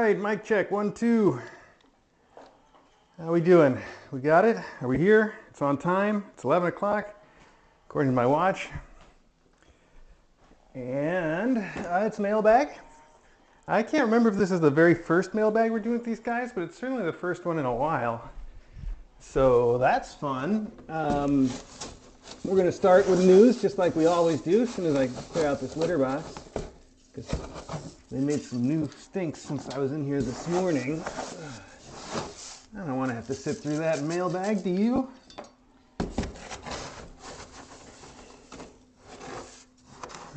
right, mic check, 1, 2. How we doing? We got it? Are we here? It's on time. It's 11 o'clock, according to my watch. And it's mailbag. I can't remember if this is the very first mailbag we're doing with these guys, but it's certainly the first one in a while. So that's fun. We're going to start with news, just like we always do, as soon as I clear out this litter box. Because they made some new stinks since I was in here this morning. I don't want to have to sit through that mailbag, do you?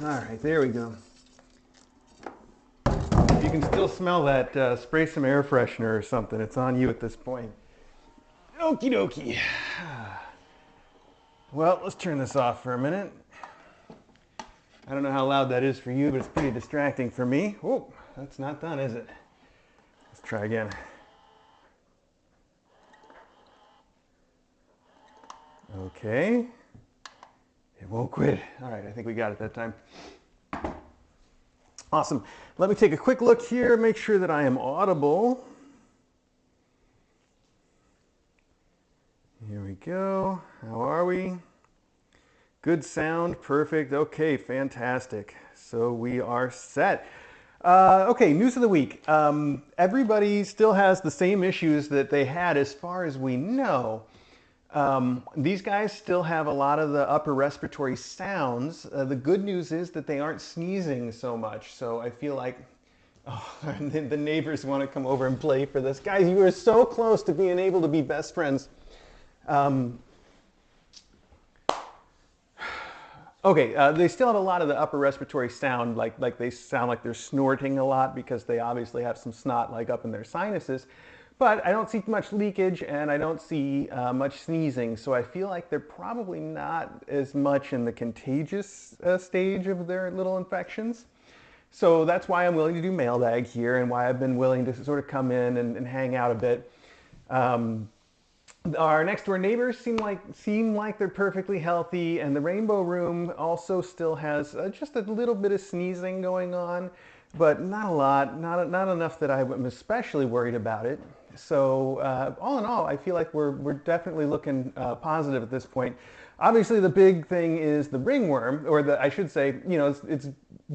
All right, there we go. If you can still smell that, spray some air freshener or something. It's on you at this point. Okie dokie. Well, let's turn this off for a minute. I don't know how loud that is for you, but it's pretty distracting for me. Oh, that's not done, is it? Let's try again. Okay. It won't quit. All right, I think we got it that time. Awesome. Let me take a quick look here, make sure that I am audible. Here we go. How are we? Good sound, perfect. Okay, fantastic. So we are set. Okay, news of the week. Everybody still has the same issues that they had as far as we know. These guys still have a lot of the upper respiratory sounds. The good news is that they aren't sneezing so much. So I feel like the neighbors want to come over and play for this. Guys, you are so close to being able to be best friends. Okay, they still have a lot of the upper respiratory sound, like they sound like they're snorting a lot because they obviously have some snot like up in their sinuses. But I don't see much leakage and I don't see much sneezing, so I feel like they're probably not as much in the contagious stage of their little infections. So that's why I'm willing to do mailbag here and why I've been willing to sort of come in and hang out a bit. Our next door neighbors seem like they're perfectly healthy, and the Rainbow Room also still has just a little bit of sneezing going on, but not a lot, not enough that I'm especially worried about it. So all in all, I feel like we're definitely looking positive at this point. Obviously, the big thing is the ringworm, or I should say, you know, it's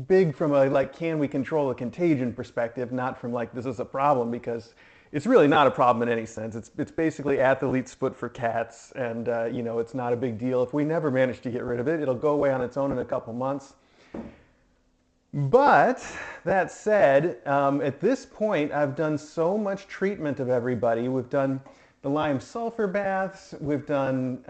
big from a can we control the contagion perspective, not from this is a problem, because it's really not a problem in any sense. It's basically athlete's foot for cats, and you know, it's not a big deal. If we never manage to get rid of it, it'll go away on its own in a couple months. But that said, at this point, I've done so much treatment of everybody. We've done the lime sulfur baths. We've done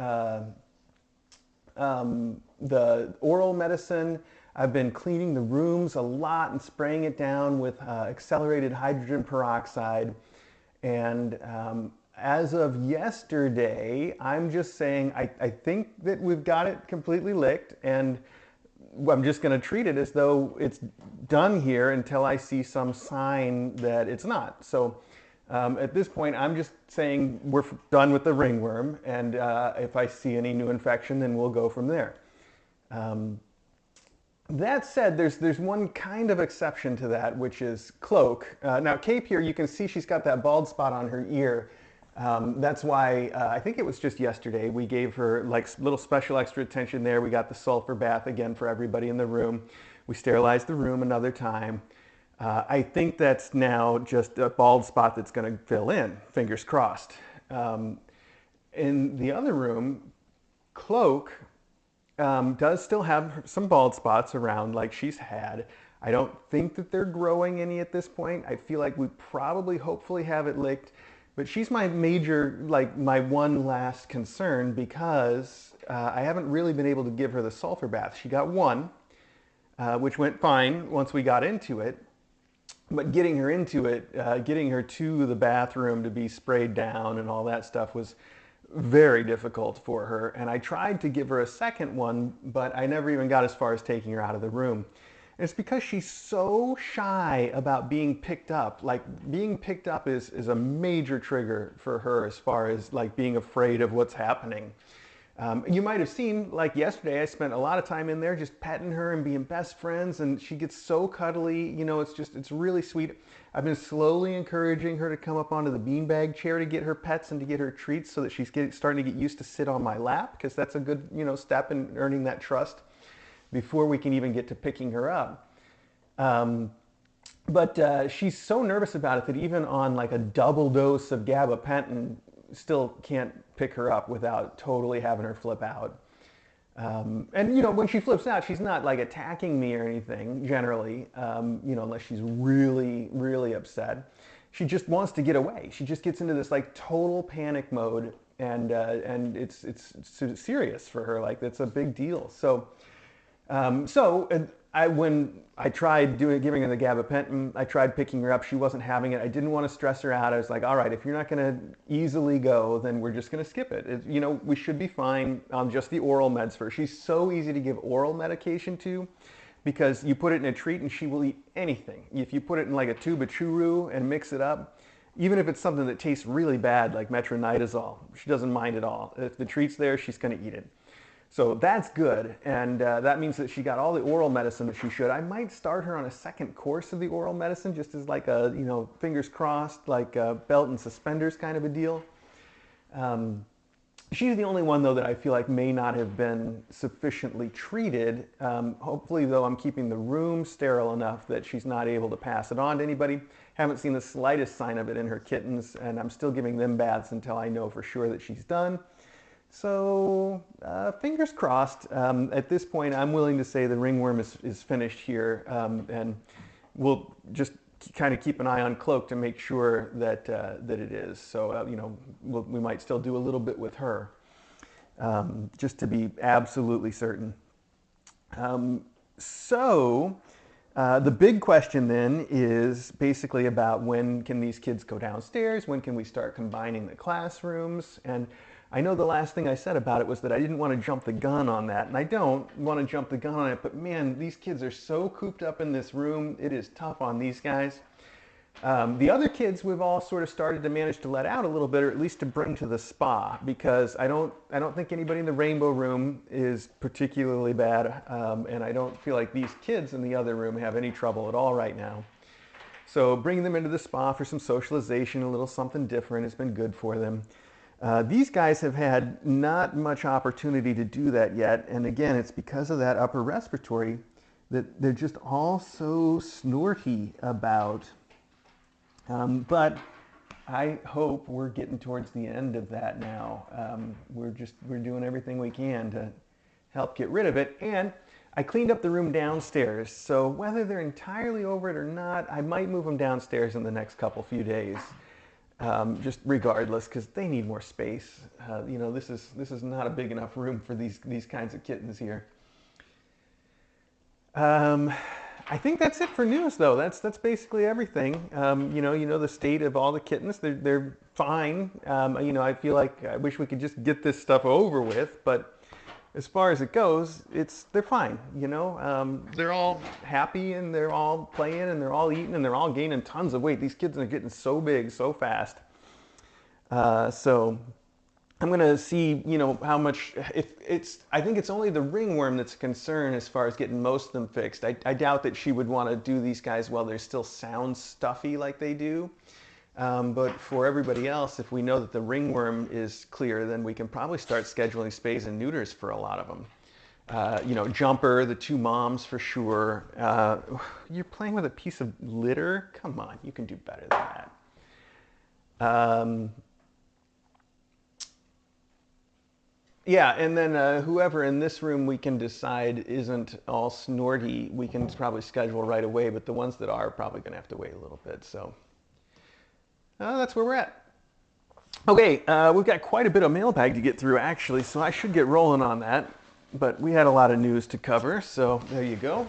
the oral medicine. I've been cleaning the rooms a lot and spraying it down with accelerated hydrogen peroxide. And as of yesterday, I'm just saying I think that we've got it completely licked, and I'm just going to treat it as though it's done here until I see some sign that it's not. So at this point, I'm just saying we're done with the ringworm, and if I see any new infection, then we'll go from there. That said, there's one kind of exception to that, which is Cloak. Now, Cape here, you can see she's got that bald spot on her ear. That's why I think it was just yesterday we gave her little special extra attention there. We got the sulfur bath again for everybody in the room. We sterilized the room another time. I think that's now just a bald spot that's going to fill in, fingers crossed. In the other room, Cloak does still have some bald spots around like she's had. I don't think that they're growing any at this point. I feel like we probably hopefully have it licked, but she's my major, my one last concern, because I haven't really been able to give her the sulfur bath. She got one, which went fine once we got into it, but getting her into it, getting her to the bathroom to be sprayed down and all that stuff was very difficult for her. And I tried to give her a second one, but I never even got as far as taking her out of the room. And it's because she's so shy about being picked up. Being picked up is a major trigger for her as far as being afraid of what's happening. You might have seen, like yesterday, I spent a lot of time in there just petting her and being best friends, and she gets so cuddly. You know, it's really sweet. I've been slowly encouraging her to come up onto the beanbag chair to get her pets and to get her treats, so that she's starting to get used to sit on my lap, because that's a good, step in earning that trust before we can even get to picking her up. Um, but she's so nervous about it that even on like a double dose of gabapentin, still can't pick her up without totally having her flip out. And when she flips out, she's not like attacking me or anything generally, unless she's really, really upset. She just wants to get away. She just gets into this like total panic mode, and it's serious for her. Like it's a big deal. When I tried giving her the gabapentin, I tried picking her up. She wasn't having it. I didn't want to stress her out. I was like, all right, if you're not going to easily go, then we're just going to skip it. We should be fine on just the oral meds for her. She's so easy to give oral medication to, because you put it in a treat and she will eat anything. If you put it in like a tube of churu and mix it up, even if it's something that tastes really bad, like metronidazole, she doesn't mind at all. If the treat's there, she's going to eat it. So that's good, and that means that she got all the oral medicine that she should. I might start her on a second course of the oral medicine, just as like a, fingers crossed, like a belt and suspenders kind of a deal. She's the only one, though, that I feel like may not have been sufficiently treated. Hopefully, though, I'm keeping the room sterile enough that she's not able to pass it on to anybody. Haven't seen the slightest sign of it in her kittens, and I'm still giving them baths until I know for sure that she's done. So fingers crossed. At this point, I'm willing to say the ringworm is finished here, and we'll just kind of keep an eye on Cloak to make sure that it is. So we might still do a little bit with her, just to be absolutely certain. The big question then is basically about when can these kids go downstairs? When can we start combining the classrooms? And I know the last thing I said about it was that I didn't want to jump the gun on that, and I don't want to jump the gun on it, but man, these kids are so cooped up in this room. It is tough on these guys. The other kids we've all sort of started to manage to let out a little bit, or at least to bring to the spa, because I don't think anybody in the rainbow room is particularly bad, and I don't feel like these kids in the other room have any trouble at all right now. So bringing them into the spa for some socialization, a little something different, has been good for them. These guys have had not much opportunity to do that yet, and again, it's because of that upper respiratory that they're just all so snorty about. But I hope we're getting towards the end of that now. We're doing everything we can to help get rid of it, and I cleaned up the room downstairs, so whether they're entirely over it or not, I might move them downstairs in the next few days. Just regardless, because they need more space. This is not a big enough room for these kinds of kittens here. I think that's it for news, though. That's basically everything. The state of all the kittens. They're fine. I feel like I wish we could just get this stuff over with, but as far as it goes, they're fine. They're all happy, and they're all playing, and they're all eating, and they're all gaining tons of weight. These kids are getting so big so fast. So I'm gonna see, how much. I think it's only the ringworm that's a concern as far as getting most of them fixed. I doubt that she would want to do these guys while they still sound stuffy like they do. But for everybody else, if we know that the ringworm is clear, then we can probably start scheduling spays and neuters for a lot of them. Jumper, the two moms for sure. You're playing with a piece of litter? Come on, you can do better than that. Yeah, and then whoever in this room we can decide isn't all snorty, we can probably schedule right away, but the ones that are probably going to have to wait a little bit, so. That's where we're at. Okay, we've got quite a bit of mailbag to get through, actually, so I should get rolling on that. But we had a lot of news to cover, so there you go.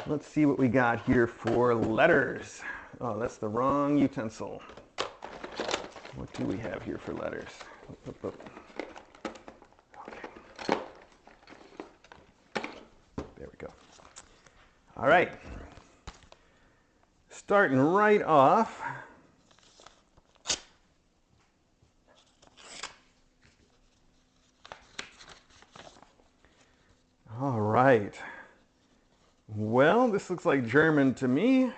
Let's see what we got here for letters. Oh, that's the wrong utensil. What do we have here for letters? Okay. There we go. All right. Starting right off, All right. Well, this looks like German to me.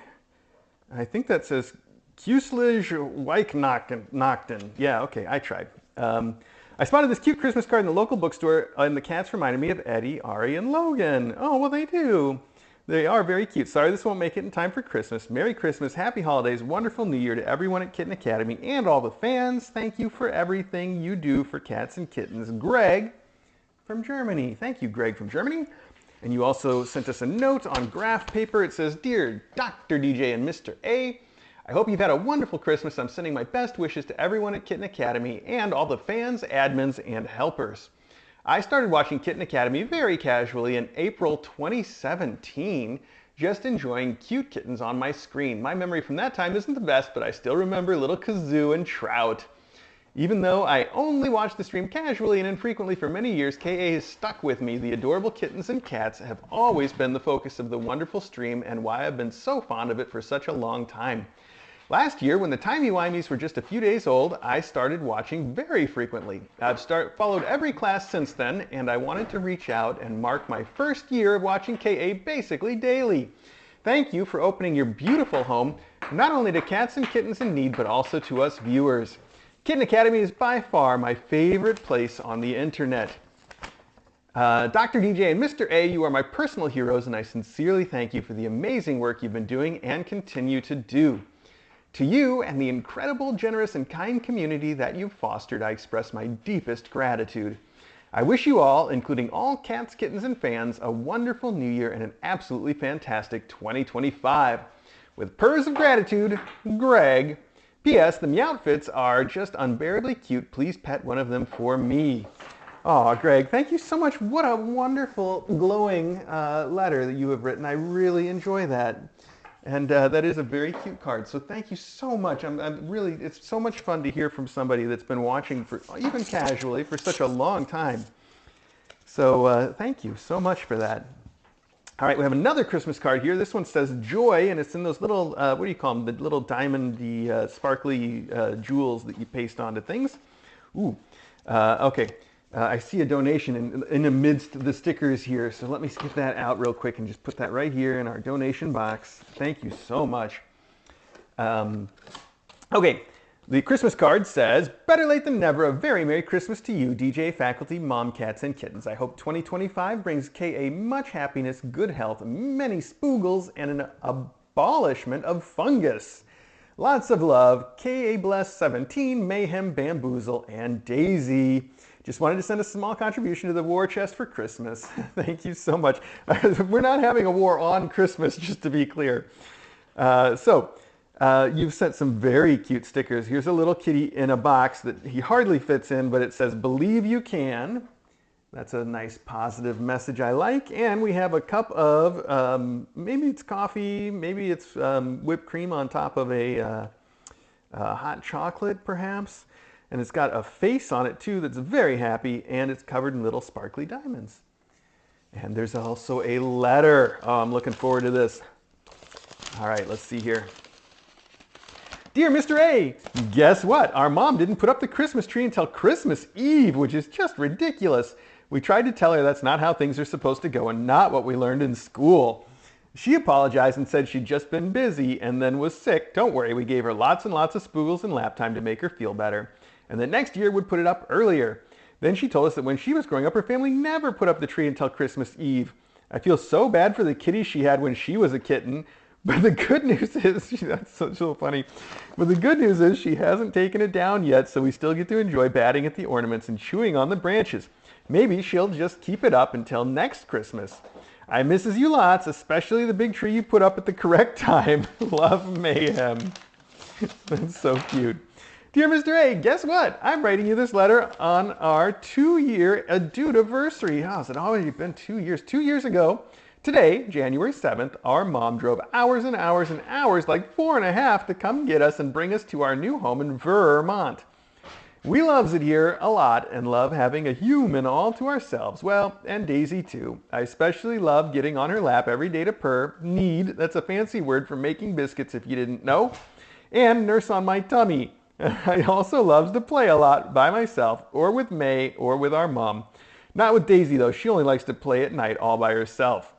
I think that says Kuslige Weichnachten. Yeah, okay, I tried. I spotted this cute Christmas card in the local bookstore, and the cats reminded me of Eddie, Ari, and Logan. Oh, well, they do. They are very cute. Sorry this won't make it in time for Christmas. Merry Christmas, Happy Holidays, Wonderful New Year to everyone at Kitten Academy and all the fans. Thank you for everything you do for cats and kittens. Greg from Germany. Thank you, Greg from Germany. And you also sent us a note on graph paper. It says, Dear Dr. DJ and Mr. A, I hope you've had a wonderful Christmas. I'm sending my best wishes to everyone at Kitten Academy and all the fans, admins, and helpers. I started watching Kitten Academy very casually in April 2017, just enjoying cute kittens on my screen. My memory from that time isn't the best, but I still remember little Kazoo and Trout. Even though I only watched the stream casually and infrequently for many years, KA has stuck with me. The adorable kittens and cats have always been the focus of the wonderful stream and why I've been so fond of it for such a long time. Last year, when the timey-wimeys were just a few days old, I started watching very frequently. I've followed every class since then, and I wanted to reach out and mark my first year of watching KA basically daily. Thank you for opening your beautiful home, not only to cats and kittens in need, but also to us viewers. Kitten Academy is by far my favorite place on the internet. Dr. DJ and Mr. A, you are my personal heroes, and I sincerely thank you for the amazing work you've been doing and continue to do. To you and the incredible, generous, and kind community that you've fostered, I express my deepest gratitude. I wish you all, including all cats, kittens, and fans, a wonderful new year and an absolutely fantastic 2025. With purrs of gratitude, Greg. P.S. The Meowfits are just unbearably cute. Please pet one of them for me. Aw, Greg, thank you so much. What a wonderful, glowing letter that you have written. I really enjoy that. And that is a very cute card. So thank you so much. I'm really, it's so much fun to hear from somebody that's been watching for, even casually, for such a long time. So thank you so much for that. All right, we have another Christmas card here. This one says Joy, and it's in those little, what do you call them? The little diamondy, sparkly jewels that you paste onto things. Ooh, okay. I see a donation in amidst the stickers here, so let me skip that out real quick and just put that right here in our donation box. Thank you so much. Okay. The Christmas card says, Better late than never, a very Merry Christmas to you, DJ, faculty, mom, cats, and kittens. I hope 2025 brings KA much happiness, good health, many spoogles, and an abolishment of fungus. Lots of love, KA Bless 17, Mayhem, Bamboozle, and Daisy. Just wanted to send a small contribution to the war chest for Christmas. Thank you so much. We're not having a war on Christmas, just to be clear. You've sent some very cute stickers. Here's a little kitty in a box that he hardly fits in, but it says, Believe you can. That's a nice positive message I like. And we have a cup of, maybe it's coffee, maybe it's whipped cream on top of a hot chocolate, perhaps. And it's got a face on it, too, that's very happy, and it's covered in little sparkly diamonds. And there's also a letter. Oh, I'm looking forward to this. All right, let's see here. Dear Mr. A, guess what? Our mom didn't put up the Christmas tree until Christmas Eve, which is just ridiculous. We tried to tell her that's not how things are supposed to go and not what we learned in school. She apologized and said she'd just been busy and then was sick. Don't worry, we gave her lots and lots of spoogles and lap time to make her feel better. And that next year would put it up earlier. Then she told us that when she was growing up, her family never put up the tree until Christmas Eve. I feel so bad for the kitties she had when she was a kitten. But the good news is, that's so funny, but the good news is she hasn't taken it down yet, so we still get to enjoy batting at the ornaments and chewing on the branches. Maybe she'll just keep it up until next Christmas. I misses you lots, especially the big tree you put up at the correct time. Love, Mayhem. That's so cute. Dear Mr. A, guess what? I'm writing you this letter on our 2-year adudiversary. Oh, has it already been 2 years? 2 years ago. Today, January 7th, our mom drove hours and hours and hours, like 4.5, to come get us and bring us to our new home in Vermont. We loves it here a lot and love having a human all to ourselves. Well, and Daisy too. I especially love getting on her lap every day to purr, knead, that's a fancy word for making biscuits if you didn't know, and nurse on my tummy. I also loves to play a lot by myself or with May or with our mom. Not with Daisy though, she only likes to play at night all by herself.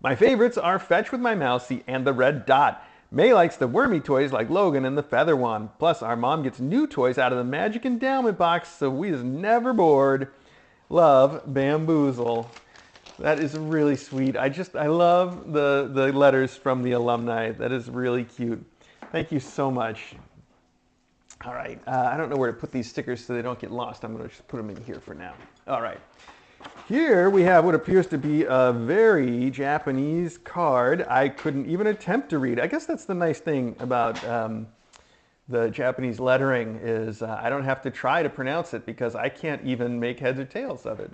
My favorites are Fetch with My Mousey and the Red Dot. May likes the wormy toys like Logan and the Feather Wand. Plus, our mom gets new toys out of the Magic Endowment box, so we is never bored. Love, Bamboozle. That is really sweet. I love the letters from the alumni. That is really cute. Thank you so much. All right, I don't know where to put these stickers so they don't get lost. I'm going to just put them in here for now. All right. Here we have what appears to be a very Japanese card. I couldn't even attempt to read. I guess that's the nice thing about the Japanese lettering is I don't have to try to pronounce it because I can't even make heads or tails of it.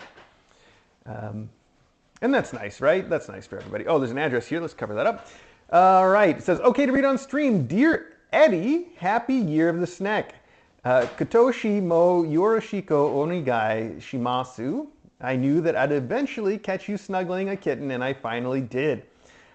And that's nice, right? That's nice for everybody. Oh, there's an address here. Let's cover that up. All right. It says, okay to read on stream. Dear Eddie, happy year of the snack. Katoshi mo Yorashiko onigai shimasu. I knew that I'd eventually catch you snuggling a kitten, and I finally did.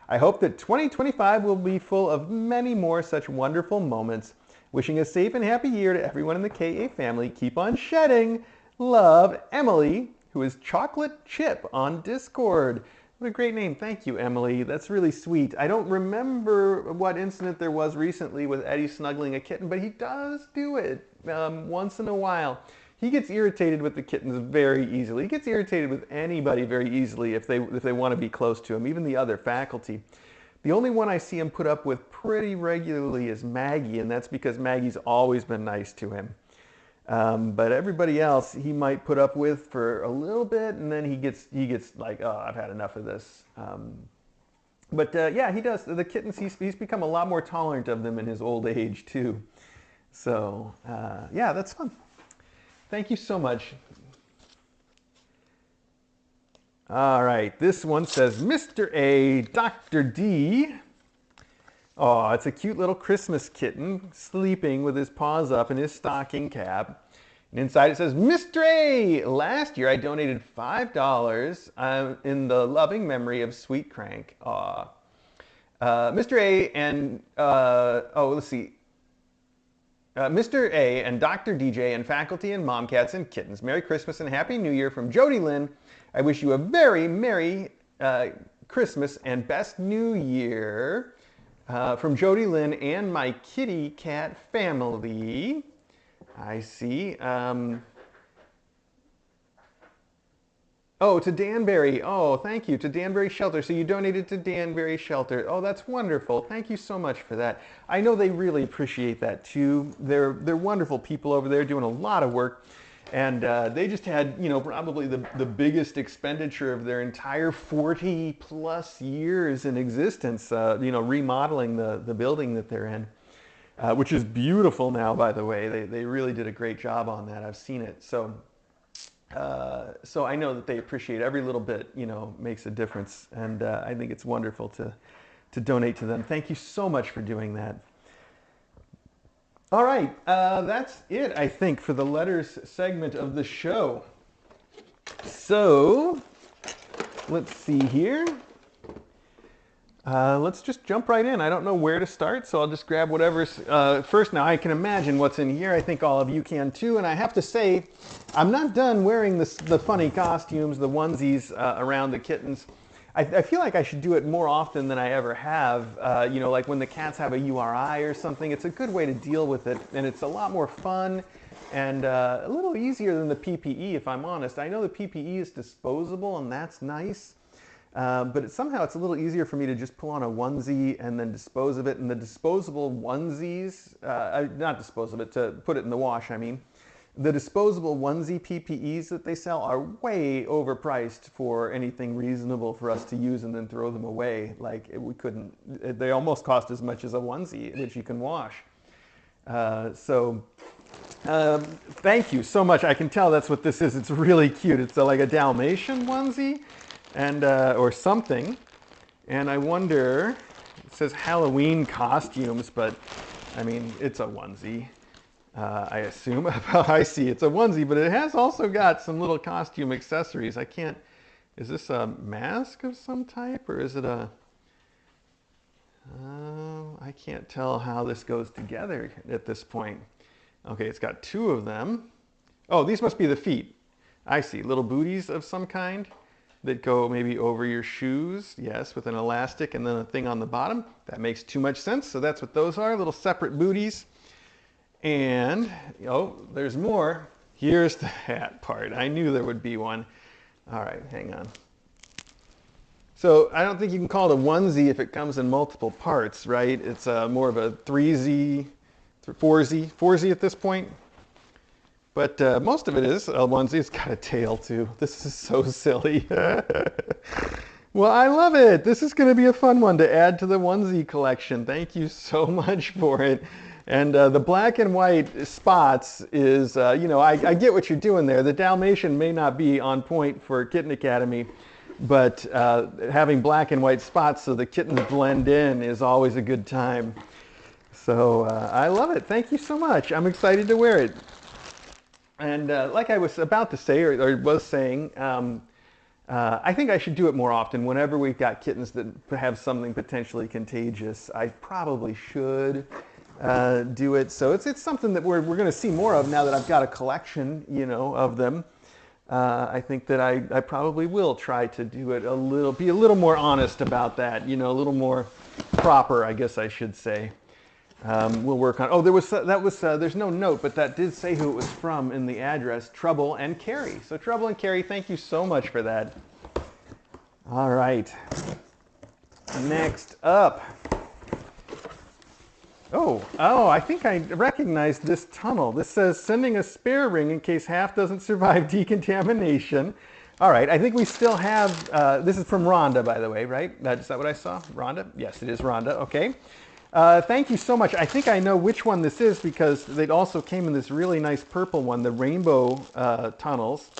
I hope that 2025 will be full of many more such wonderful moments. Wishing a safe and happy year to everyone in the KA family. Keep on shedding. Love, Emily, who is Chocolate Chip on Discord. What a great name. Thank you, Emily. That's really sweet. I don't remember what incident there was recently with Eddie snuggling a kitten, but he does do it once in a while. He gets irritated with the kittens very easily. He gets irritated with anybody very easily if they want to be close to him, even the other faculty. The only one I see him put up with pretty regularly is Maggie, and that's because Maggie's always been nice to him. But everybody else he might put up with for a little bit, and then he gets like, oh, I've had enough of this. Yeah, he does. The kittens, he's become a lot more tolerant of them in his old age too. So yeah, that's fun. Thank you so much. All right, this one says, Mr. A, Dr. D. Oh, it's a cute little Christmas kitten sleeping with his paws up in his stocking cap. And inside it says, Mr. A, last year I donated $5 in the loving memory of Sweet Crank. Aw. Mr. A and, let's see. Mr. A and Dr. DJ and faculty and mom cats and kittens. Merry Christmas and Happy New Year from Jody Lynn. I wish you a very Merry Christmas and best New Year from Jody Lynn and my kitty cat family. I see. Oh, to Danbury. Oh, thank you. To Danbury Shelter. So you donated to Danbury Shelter. Oh, that's wonderful. Thank you so much for that. I know they really appreciate that too. They're wonderful people over there doing a lot of work. And they just had, probably the biggest expenditure of their entire 40 plus years in existence, remodeling the building that they're in, which is beautiful now, by the way. They really did a great job on that. I've seen it. So I know that they appreciate every little bit, makes a difference. And I think it's wonderful to donate to them. Thank you so much for doing that. All right, that's it, I think, for the letters segment of the show. So, let's see here. Let's just jump right in. I don't know where to start, so I'll just grab whatever's first. Now, I can imagine what's in here. I think all of you can too. And I have to say, I'm not done wearing the funny costumes, the onesies around the kittens. I feel like I should do it more often than I ever have. Like when the cats have a URI or something, it's a good way to deal with it. And it's a lot more fun and a little easier than the PPE, if I'm honest. I know the PPE is disposable, and that's nice. But somehow it's a little easier for me to just pull on a onesie and then dispose of it. And the disposable onesies, not dispose of it, to put it in the wash, I mean. The disposable onesie PPEs that they sell are way overpriced for anything reasonable for us to use and then throw them away. Like, we couldn't, they almost cost as much as a onesie, which you can wash. Thank you so much. I can tell that's what this is. It's really cute. It's like a Dalmatian onesie and or something. And I wonder, it says Halloween costumes, but I mean, it's a onesie. I assume. I see it's a onesie, but it has also got some little costume accessories. I can't, is this a mask of some type, or is it a, I can't tell how this goes together at this point. Okay, it's got two of them. Oh, these must be the feet. I see, little booties of some kind that go maybe over your shoes. Yes, with an elastic and then a thing on the bottom. That makes too much sense. So that's what those are, little separate booties. And, oh, there's more. Here's the hat part. I knew there would be one. All right, hang on. So I don't think you can call it a onesie if it comes in multiple parts, right? It's more of a 3Z, 4Z at this point. But most of it is a onesie. It's got a tail too. This is so silly. Well, I love it. This is going to be a fun one to add to the onesie collection. Thank you so much for it. And the black and white spots is, you know, I get what you're doing there. The Dalmatian may not be on point for Kitten Academy, but having black and white spots so the kittens blend in is always a good time. So I love it. Thank you so much. I'm excited to wear it. And like I was about to say, or was saying, I think I should do it more often. Whenever we've got kittens that have something potentially contagious, I probably should do it. So it's something that we're going to see more of now that I've got a collection, you know, of them. I think that I probably will try to do it be a little more honest about that, you know, a little more proper, I guess I should say. We'll work on. Oh, there's no note, but that did say who it was from in the address. Trouble and Carrie. So Trouble and Carrie, thank you so much for that. All right. Next up. Oh, I think I recognize this tunnel. This says sending a spare ring in case half doesn't survive decontamination. All right, I think we still have, this is from Rhonda, by the way, right? Is that what I saw? Rhonda? Yes, it is Rhonda. Okay. Thank you so much. I think I know which one this is because they also came in this really nice purple one, the rainbow tunnels.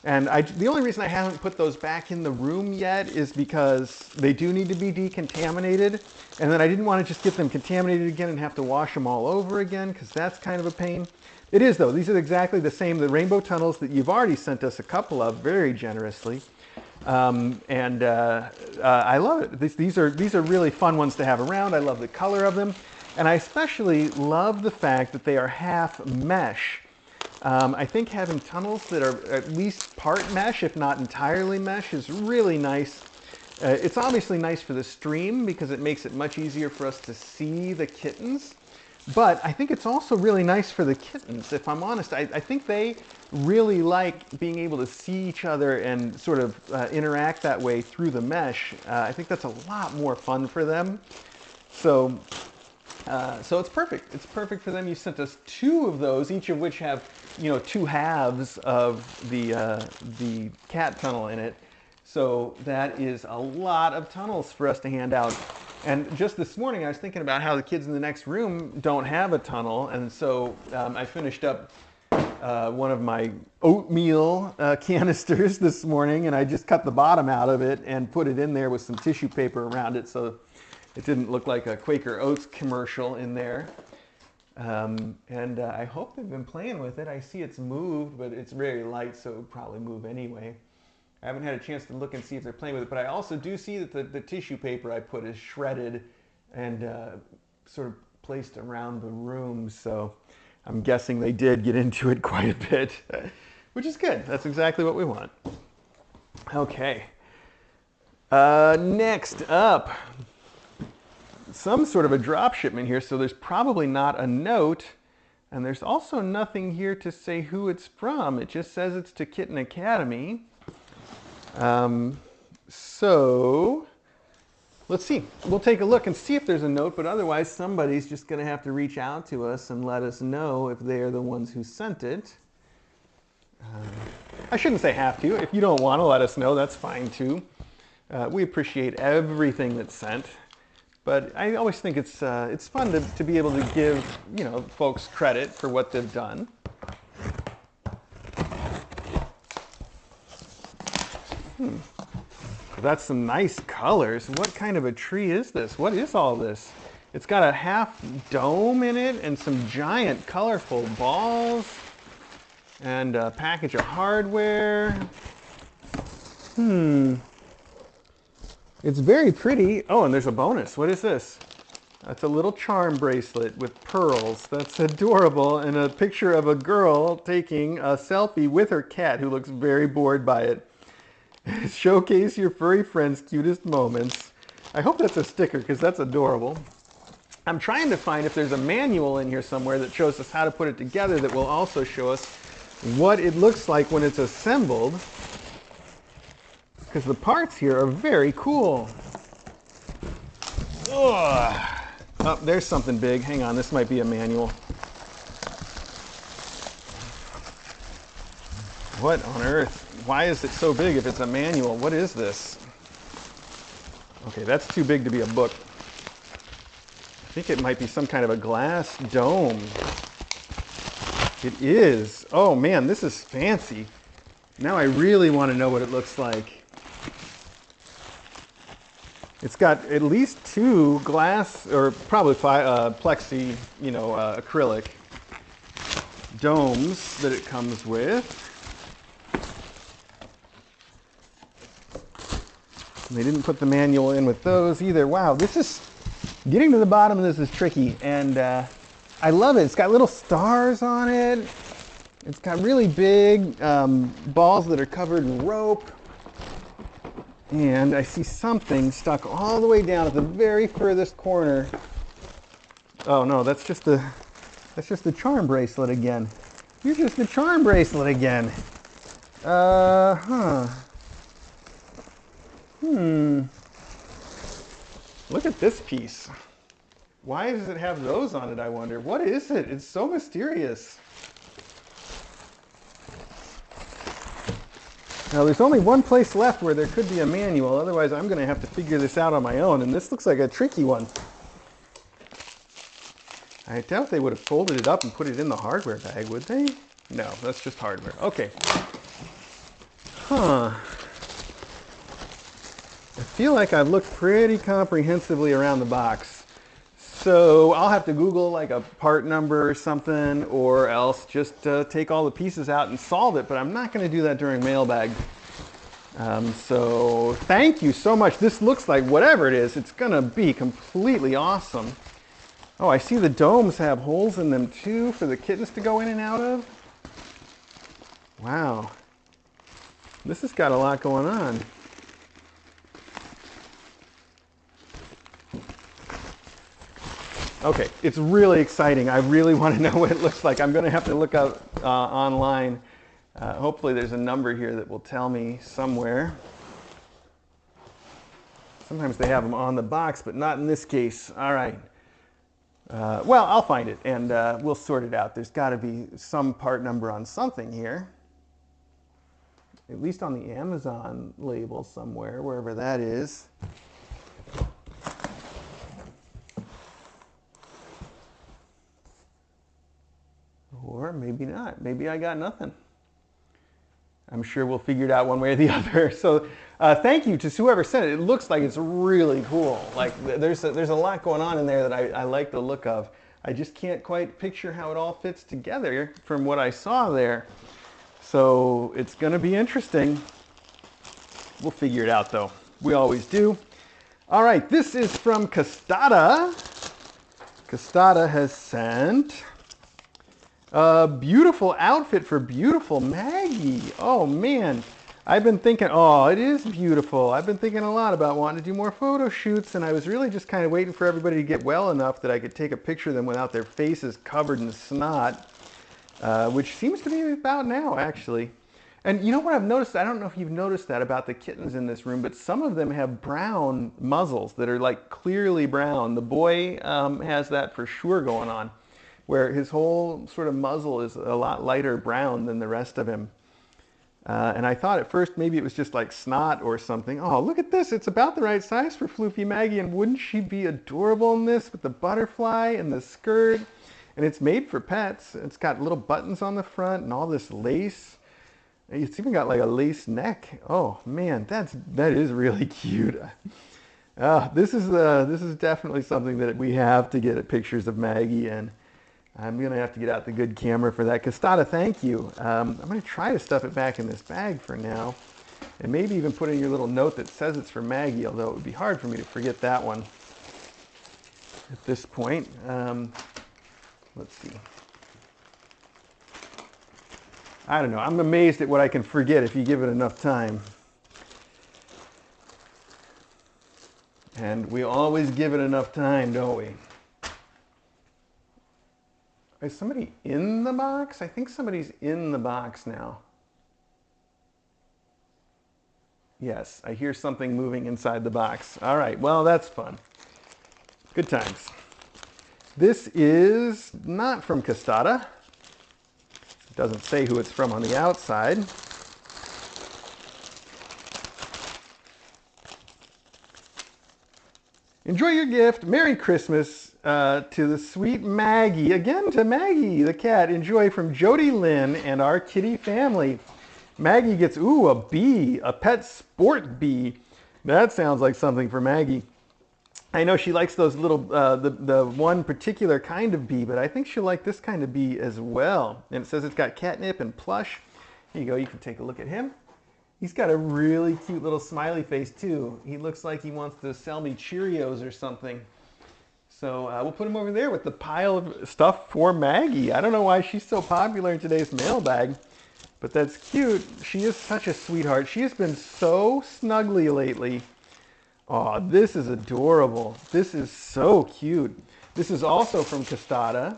And the only reason I haven't put those back in the room yet is because they do need to be decontaminated. And then I didn't want to just get them contaminated again and have to wash them all over again because that's kind of a pain. It is though. These are exactly the same, the rainbow tunnels that you've already sent us a couple of very generously. I love it. These are really fun ones to have around. I love the color of them. And I especially love the fact that they are half mesh. I think having tunnels that are at least part mesh, if not entirely mesh, is really nice. It's obviously nice for the stream because it makes it much easier for us to see the kittens. But I think it's also really nice for the kittens, if I'm honest. I think they really like being able to see each other and sort of interact that way through the mesh. I think that's a lot more fun for them. So it's perfect. It's perfect for them. You sent us 2 of those, each of which have, you know, 2 halves of the cat tunnel in it. So that is a lot of tunnels for us to hand out. And just this morning, I was thinking about how the kids in the next room don't have a tunnel. And so I finished up one of my oatmeal canisters this morning, and I just cut the bottom out of it and put it in there with some tissue paper around it so it didn't look like a Quaker Oats commercial in there. And I hope they've been playing with it. I see it's moved, but it's very light, so it would probably move anyway. I haven't had a chance to look and see if they're playing with it, but I also do see that the tissue paper I put is shredded and sort of placed around the room, so I'm guessing they did get into it quite a bit, which is good. That's exactly what we want. Okay. Next up, some sort of a drop shipment here, so there's probably not a note, and there's also nothing here to say who it's from. It just says it's to Kitten Academy. So let's see. We'll take a look and see if there's a note, but otherwise somebody's just going to have to reach out to us and let us know if they're the ones who sent it. I shouldn't say have to. If you don't want to let us know, that's fine too. We appreciate everything that's sent, but I always think it's fun to be able to give, you know, folks credit for what they've done. That's some nice colors. What kind of a tree is this? What is all this? It's got a half dome in it and some giant colorful balls and a package of hardware. It's very pretty. Oh, and there's a bonus. What is this? That's a little charm bracelet with pearls. That's adorable. And a picture of a girl taking a selfie with her cat who looks very bored by it. Showcase your furry friend's cutest moments. I hope that's a sticker because that's adorable. I'm trying to find if there's a manual in here somewhere that shows us how to put it together that will also show us what it looks like when it's assembled. Because the parts here are very cool. Ugh. Oh, there's something big. Hang on, this might be a manual. What on earth? Why is it so big if it's a manual? What is this? Okay, that's too big to be a book. I think it might be some kind of a glass dome. It is. Oh man, this is fancy. Now I really want to know what it looks like. It's got at least 2 glass, or probably plexi, acrylic domes that it comes with. And they didn't put the manual in with those either. Wow, getting to the bottom of this is tricky, and I love it. It's got little stars on it. It's got really big balls that are covered in rope. And I see something stuck all the way down at the very furthest corner. Oh no, that's just the charm bracelet again. You're just the charm bracelet again. Look at this piece. Why does it have those on it, I wonder? What is it? It's so mysterious. Now there's only one place left where there could be a manual, otherwise I'm going to have to figure this out on my own, and this looks like a tricky one. I doubt they would have folded it up and put it in the hardware bag, would they? No, that's just hardware. Okay. Huh. I feel like I've looked pretty comprehensively around the box. So I'll have to Google like a part number or something, or else just take all the pieces out and solve it, but I'm not going to do that during Mailbag. So thank you so much. This looks like, whatever it is, it's going to be completely awesome. Oh, I see the domes have holes in them too for the kittens to go in and out of. Wow. This has got a lot going on. Okay, it's really exciting. I really want to know what it looks like. I'm going to have to look up online. Hopefully there's a number here that will tell me somewhere. Sometimes they have them on the box, but not in this case. All right. Well, I'll find it, and we'll sort it out. There's got to be some part number on something here. At least on the Amazon label somewhere, wherever that is. Or maybe not. Maybe I got nothing. I'm sure we'll figure it out one way or the other. So thank you to whoever sent it. It looks like it's really cool. Like there's a lot going on in there that I like the look of. I just can't quite picture how it all fits together from what I saw there. So it's going to be interesting. We'll figure it out though. We always do. All right, this is from Castata. Castata has sent a beautiful outfit for beautiful Maggie. Oh man, I've been thinking, oh, it is beautiful. I've been thinking a lot about wanting to do more photo shoots, and I was really just kind of waiting for everybody to get well enough that I could take a picture of them without their faces covered in snot, which seems to be about now, actually. And you know what I've noticed? I don't know if you've noticed that about the kittens in this room, but some of them have brown muzzles that are like clearly brown. The boy has that for sure going on, where his whole sort of muzzle is a lot lighter brown than the rest of him. And I thought at first maybe it was just like snot or something. Oh, look at this. It's about the right size for Floofy Maggie, and wouldn't she be adorable in this with the butterfly and the skirt? And it's made for pets. It's got little buttons on the front and all this lace. It's even got like a lace neck. Oh man, that is really cute. This is definitely something that we have to get pictures of Maggie in. I'm going to have to get out the good camera for that. Castata, thank you. I'm going to try to stuff it back in this bag for now. And maybe even put in your little note that says it's for Maggie, although it would be hard for me to forget that one. at this point. Let's see. I don't know. I'm amazed at what I can forget if you give it enough time. And we always give it enough time, don't we? Is somebody in the box? I think somebody's in the box now. Yes, I hear something moving inside the box. All right, well, that's fun. Good times. This is not from Castata. It doesn't say who it's from on the outside. Enjoy your gift. Merry Christmas to the sweet Maggie. Again to Maggie, the cat. Enjoy from Jody Lynn and our kitty family. Maggie gets, ooh, a bee, a pet sport bee. That sounds like something for Maggie. I know she likes those little, the one particular kind of bee, but I think she'll like this kind of bee as well. And it says it's got catnip and plush. Here you go, you can take a look at him. He's got a really cute little smiley face too. He looks like he wants to sell me Cheerios or something. So we'll put him over there with the pile of stuff for Maggie. I don't know why she's so popular in today's mailbag, but that's cute. She is such a sweetheart. She has been so snuggly lately. Oh, this is adorable. This is so cute. This is also from Castata.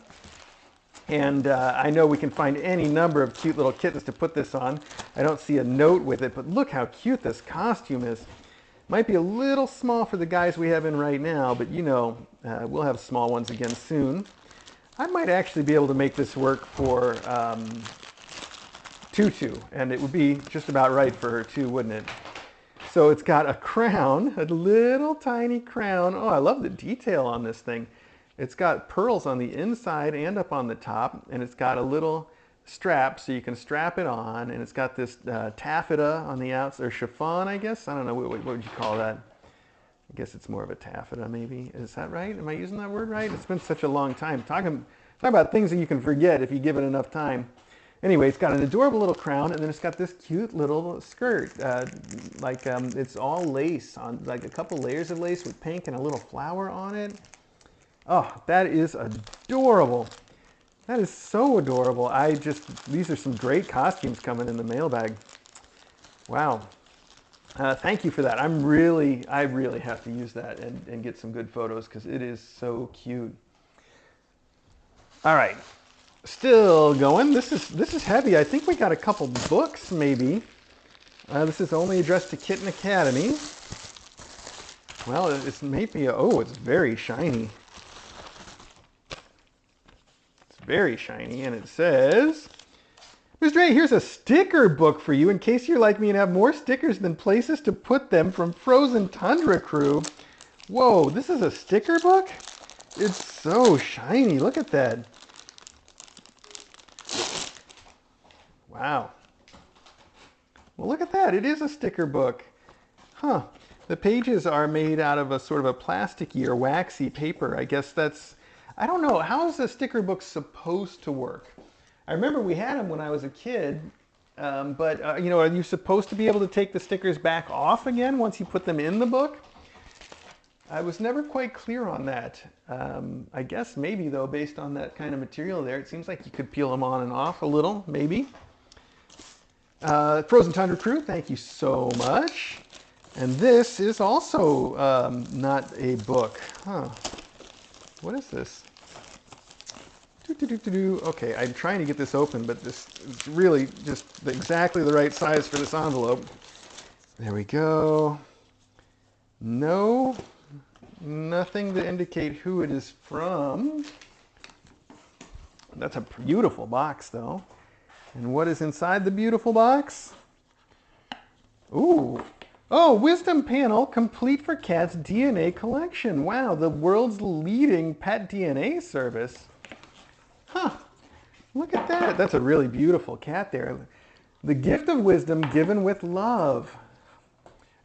And I know we can find any number of cute little kittens to put this on. I don't see a note with it, but look how cute this costume is. Might be a little small for the guys we have in right now, but you know, we'll have small ones again soon. I might actually be able to make this work for Tutu, and it would be just about right for her too, wouldn't it? So it's got a crown, a little tiny crown. Oh, I love the detail on this thing. It's got pearls on the inside and up on the top, and it's got a little strap so you can strap it on, and it's got this taffeta on the outside, or chiffon, I guess. I don't know, what would you call that? I guess it's more of a taffeta, maybe. Is that right? Am I using that word right? It's been such a long time. Talking about things that you can forget if you give it enough time. Anyway, it's got an adorable little crown, and then it's got this cute little skirt. It's all lace, on like a couple layers of lace with pink and a little flower on it. Oh, that is adorable. That is so adorable. These are some great costumes coming in the mailbag. Wow. Thank you for that. I really have to use that and get some good photos because it is so cute. All right, still going. This is heavy. I think we got a couple books maybe. This is only addressed to Kitten Academy. Well, it's maybe, it's very shiny. Very shiny, and it says, Mr. A, here's a sticker book for you in case you're like me and have more stickers than places to put them from Frozen Tundra Crew. Whoa, this is a sticker book? It's so shiny. Look at that. Wow. Well, look at that. It is a sticker book. Huh. The pages are made out of a sort of a plasticky or waxy paper. I guess that's, I don't know, how is a sticker book supposed to work? I remember we had them when I was a kid, but are you supposed to be able to take the stickers back off again once you put them in the book? I was never quite clear on that. I guess maybe though, based on that kind of material there, it seems like you could peel them on and off a little, maybe. Frozen Tundra Crew, thank you so much. And this is also not a book. Huh. What is this? Okay, I'm trying to get this open, but this is really just exactly the right size for this envelope. There we go. No, nothing to indicate who it is from. That's a beautiful box, though. And what is inside the beautiful box? Ooh. Oh, Wisdom Panel, complete for Cats DNA collection. Wow, the world's leading pet DNA service. Huh, look at that. That's a really beautiful cat there. The gift of wisdom given with love.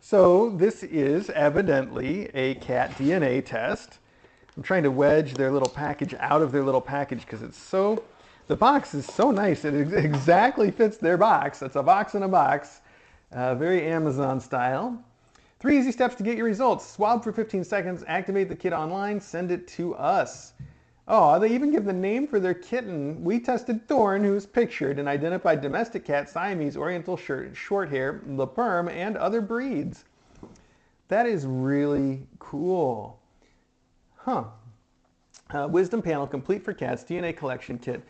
So this is evidently a cat DNA test. I'm trying to wedge their little package out of their little package because it's so, the box is so nice. It exactly fits their box. It's a box in a box. Very Amazon style. 3 easy steps to get your results. Swab for 15 seconds, activate the kit online, send it to us. Oh, they even give the name for their kitten. We tested Thorn, who's pictured, and identified domestic cat, Siamese, Oriental Shorthair, Le Perm, and other breeds. That is really cool. Huh. Wisdom panel, complete for cats, DNA collection kit.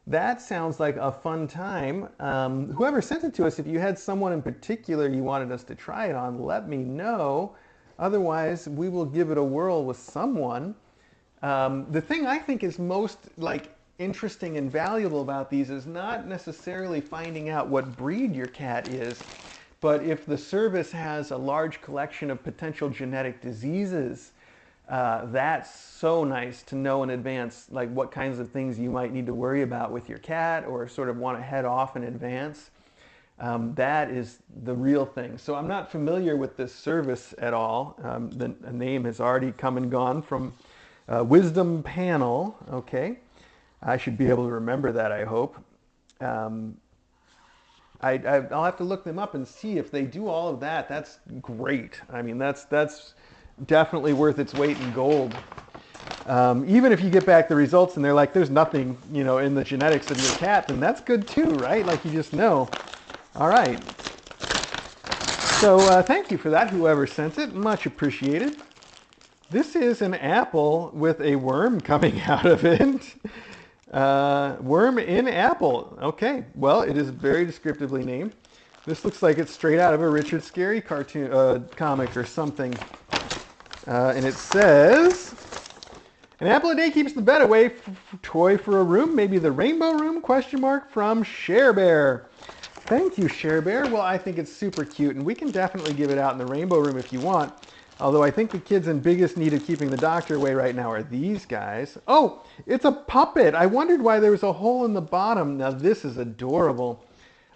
That sounds like a fun time. Whoever sent it to us, if you had someone in particular you wanted us to try it on, let me know. Otherwise, we will give it a whirl with someone. The thing I think is most interesting and valuable about these is not necessarily finding out what breed your cat is, but if the service has a large collection of potential genetic diseases. That's so nice to know in advance, like what kinds of things you might need to worry about with your cat or sort of want to head off in advance. That is the real thing. So I'm not familiar with this service at all. The name has already come and gone from Wisdom Panel. Okay, I should be able to remember that, I hope. I'll have to look them up and see if they do all of that. That's great. I mean, that's definitely worth its weight in gold. Even if you get back the results and they're like, there's nothing, in the genetics of your cat, then that's good too, right? Like you just know. All right. So thank you for that, whoever sent it. Much appreciated. This is an apple with a worm coming out of it. Worm in apple. Okay. Well, it is very descriptively named. This looks like it's straight out of a Richard Scarry cartoon, comic or something. And it says, an apple a day keeps the bed away. Toy for a room, maybe the rainbow room, ? From Share Bear. Thank you, Share Bear. Well, I think it's super cute, and we can definitely give it out in the rainbow room if you want. Although I think the kids in biggest need of keeping the doctor away right now are these guys. Oh, it's a puppet. I wondered why there was a hole in the bottom. Now this is adorable.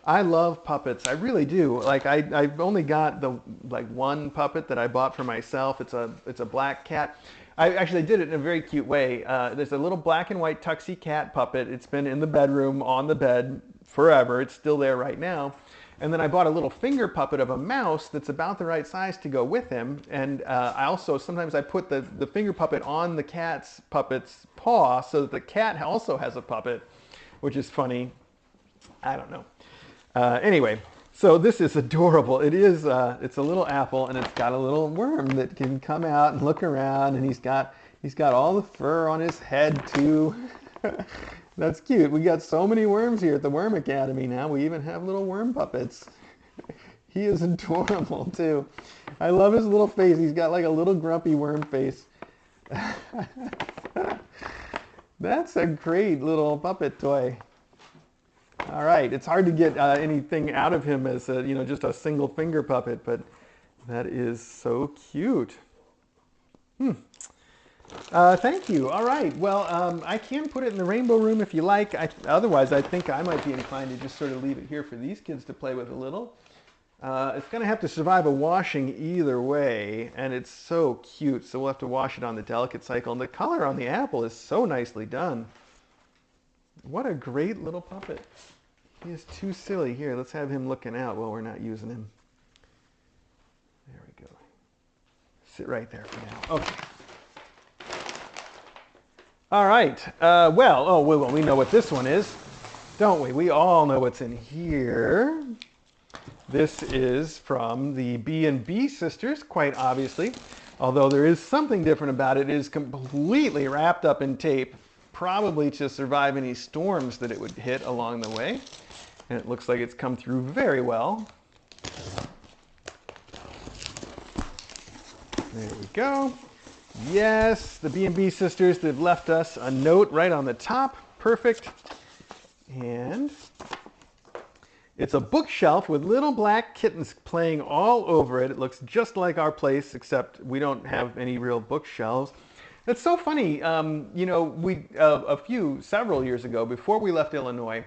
I love puppets. I really do. Like I've only got the one puppet that I bought for myself. It's a black cat. I actually did it in a very cute way. There's a little black and white tuxie cat puppet. It's been in the bedroom on the bed forever. It's still there right now. And then I bought a little finger puppet of a mouse that's about the right size to go with him. And I also sometimes I put the finger puppet on the cat's puppet's paw so that the cat also has a puppet, which is funny. I don't know. Anyway, so this is adorable. It is, it's a little apple, and it's got a little worm that can come out and look around, and he's got all the fur on his head too. That's cute. We got so many worms here at the Worm Academy now. We even have little worm puppets. He is adorable too. I love his little face. He's got like a little grumpy worm face. That's a great little puppet toy. All right, it's hard to get anything out of him as just a single finger puppet, but that is so cute. Thank you. All right, well, I can put it in the rainbow room if you like. Otherwise, I think I might be inclined to just sort of leave it here for these kids to play with a little. It's going to have to survive a washing either way, and it's so cute, so we'll have to wash it on the delicate cycle. And the color on the apple is so nicely done. What a great little puppet. He is too silly. Here, let's have him looking out while we're not using him. There we go. Sit right there for now. Okay. All right. Well, we know what this one is, don't we? We all know what's in here. This is from the B&B sisters, quite obviously. Although there is something different about it. It is completely wrapped up in tape, probably to survive any storms that it would hit along the way. And it looks like it's come through very well. There we go. Yes, the B&B sisters, they've left us a note right on the top. Perfect. And it's a bookshelf with little black kittens playing all over it. It looks just like our place, except we don't have any real bookshelves. It's so funny. Several years ago, before we left Illinois,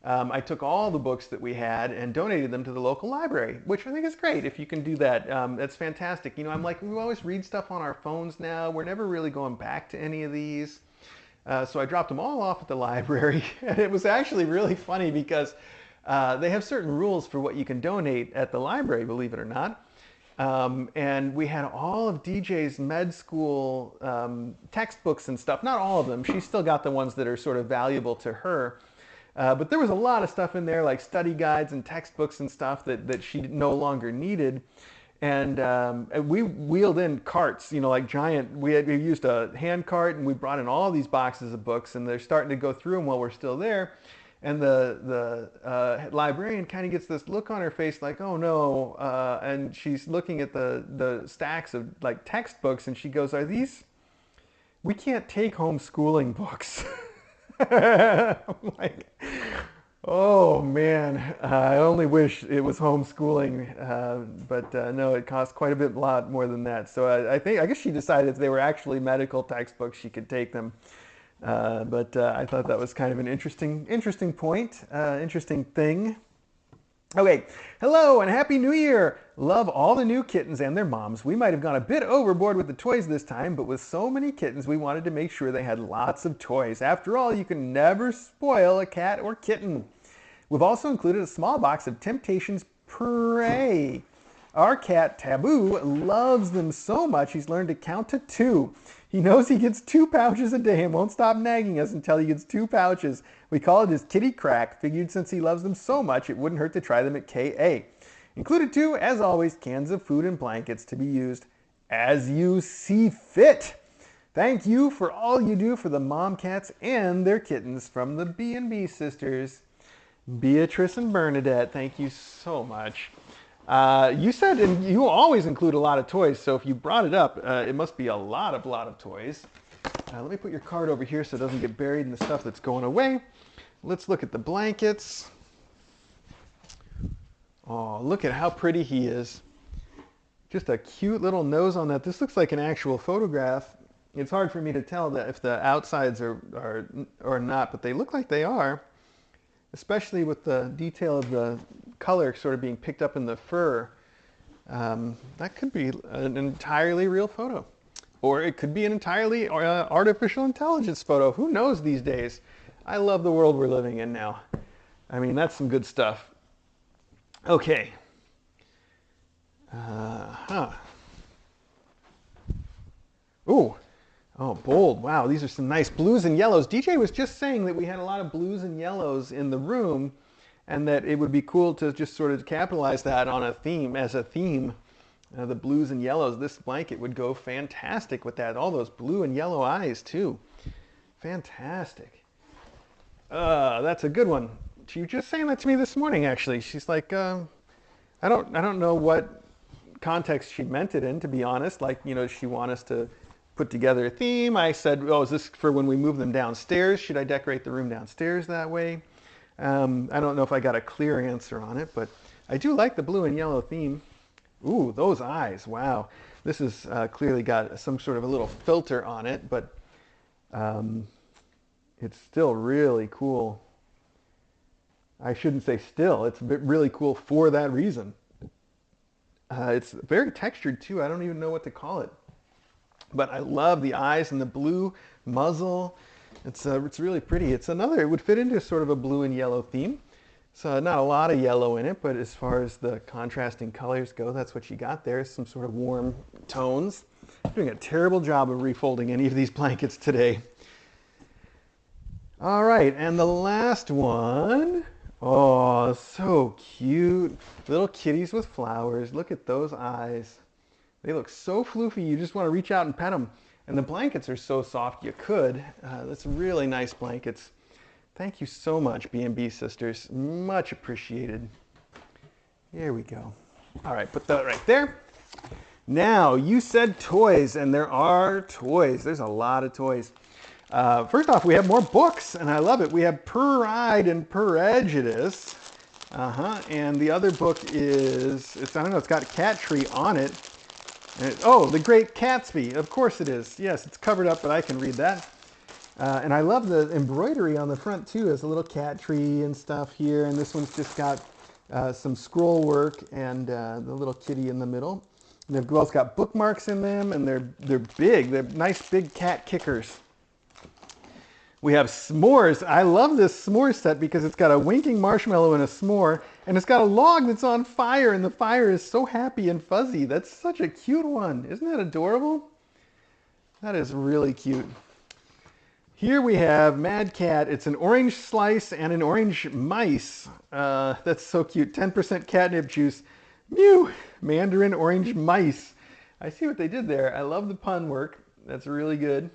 I took all the books that we had and donated them to the local library, which I think is great if you can do that. That's fantastic. I'm like, we always read stuff on our phones now. We're never really going back to any of these. So I dropped them all off at the library. And it was actually really funny because they have certain rules for what you can donate at the library, believe it or not. And we had all of DJ's med school textbooks and stuff. Not all of them. She's still got the ones that are sort of valuable to her. But there was a lot of stuff in there, like study guides and textbooks and stuff that she no longer needed. And we wheeled in carts, like giant. We used a hand cart, and we brought in all these boxes of books, and they're starting to go through them while we're still there. And the librarian kind of gets this look on her face, like, "Oh no!" And she's looking at the stacks of like textbooks, and she goes, "Are these? We can't take homeschooling books." I'm like, oh man, I only wish it was homeschooling, but no, it costs quite a lot more than that. So I guess she decided if they were actually medical textbooks, she could take them. But I thought that was kind of an interesting point, interesting thing. Okay, hello and Happy New Year! Love all the new kittens and their moms. We might have gone a bit overboard with the toys this time, but with so many kittens, we wanted to make sure they had lots of toys. After all, you can never spoil a cat or kitten. We've also included a small box of Temptations Prey. Our cat, Taboo, loves them so much he's learned to count to 2. He knows he gets 2 pouches a day and won't stop nagging us until he gets 2 pouches. We call it his kitty crack. Figured since he loves them so much, it wouldn't hurt to try them at KA. Included too, as always, cans of food and blankets to be used as you see fit. Thank you for all you do for the mom cats and their kittens from the B&B sisters, Beatrice and Bernadette. Thank you so much. You said, and you always include a lot of toys, so if you brought it up, it must be a lot of toys. Let me put your card over here so it doesn't get buried in the stuff that's going away. Let's look at the blankets. Oh, look at how pretty he is. Just a cute little nose on that. This looks like an actual photograph. It's hard for me to tell that if the outsides are or not, but they look like they are, especially with the detail of the color sort of being picked up in the fur. That could be an entirely real photo. Or it could be an entirely artificial intelligence photo. Who knows these days? I love the world we're living in now. I mean, that's some good stuff. Okay. Ooh. Oh, bold. Wow, these are some nice blues and yellows. DJ was just saying that we had a lot of blues and yellows in the room, and that it would be cool to just sort of capitalize that on a theme, as a theme. The blues and yellows. This blanket would go fantastic with that. All those blue and yellow eyes, too. Fantastic. That's a good one. She was just saying that to me this morning, actually. She's like, I don't know what context she meant it in, to be honest. Like, does she want us to put together a theme? I said, oh, is this for when we move them downstairs? Should I decorate the room downstairs that way? I don't know if I got a clear answer on it, but I do like the blue and yellow theme. Ooh, those eyes, wow. This has clearly got some sort of a little filter on it, but it's still really cool. I shouldn't say still, it's really cool for that reason. It's very textured too. I don't even know what to call it. But I love the eyes and the blue muzzle. It's really pretty. It would fit into sort of a blue and yellow theme. So not a lot of yellow in it, but as far as the contrasting colors go, that's what you got there. Some sort of warm tones. I'm doing a terrible job of refolding any of these blankets today. All right, and the last one. Oh, so cute. Little kitties with flowers. Look at those eyes. They look so floofy, you just want to reach out and pet them. And the blankets are so soft you could. That's really nice blankets. Thank you so much, B&B sisters. Much appreciated. There we go. All right, put that right there. Now, you said toys, and there are toys. There's a lot of toys. First off, we have more books, and I love it. We have Pride and Prejudice. And the other book is, I don't know, it's got a cat tree on it. Oh, The Great Gatsby. Of course it is. Yes, it's covered up, but I can read that. And I love the embroidery on the front, too. There's a little cat tree and stuff here. And this one's just got some scroll work and the little kitty in the middle. And they've both got bookmarks in them, and they're big. They're nice big cat kickers. We have s'mores. I love this s'more set because it's got a winking marshmallow and a s'more, and it's got a log that's on fire, and the fire is so happy and fuzzy. That's such a cute one. Isn't that adorable? That is really cute. Here we have Mad Cat. It's an orange slice and an orange mice. That's so cute. 10% catnip juice. Mew! Mandarin orange mice. I see what they did there. I love the pun work. That's really good.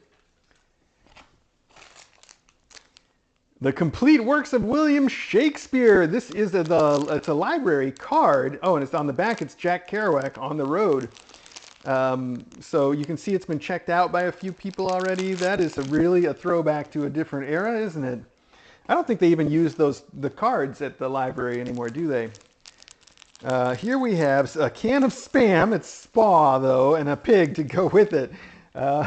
The Complete Works of William Shakespeare. This is it's a library card. Oh, and it's on the back. It's Jack Kerouac, On the Road. So you can see it's been checked out by a few people already. That is really a throwback to a different era, isn't it? I don't think they even use the cards at the library anymore, do they? Here we have a can of Spam. It's Spa, though, and a pig to go with it. All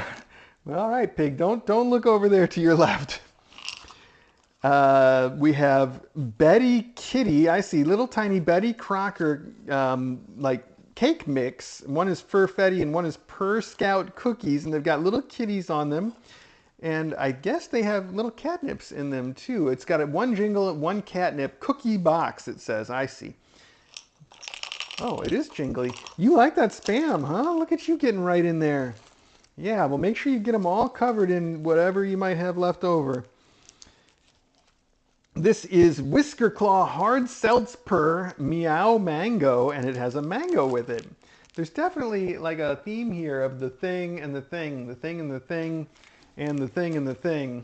right, pig, don't look over there to your left. We have Betty Kitty. I see little tiny Betty Crocker like cake mix. One is Furfetti and one is Per Scout cookies, and they've got little kitties on them. And I guess they have little catnips in them too. It's got one jingle, one catnip cookie box, it says. I see. Oh, it is jingly. You like that Spam, huh? Look at you getting right in there. Yeah, well, make sure you get them all covered in whatever you might have left over. This is Whisker Claw Hard Seltzer Meow Mango, and it has a mango with it. There's definitely like a theme here of the thing and the thing, the thing and the thing, and the thing and the thing.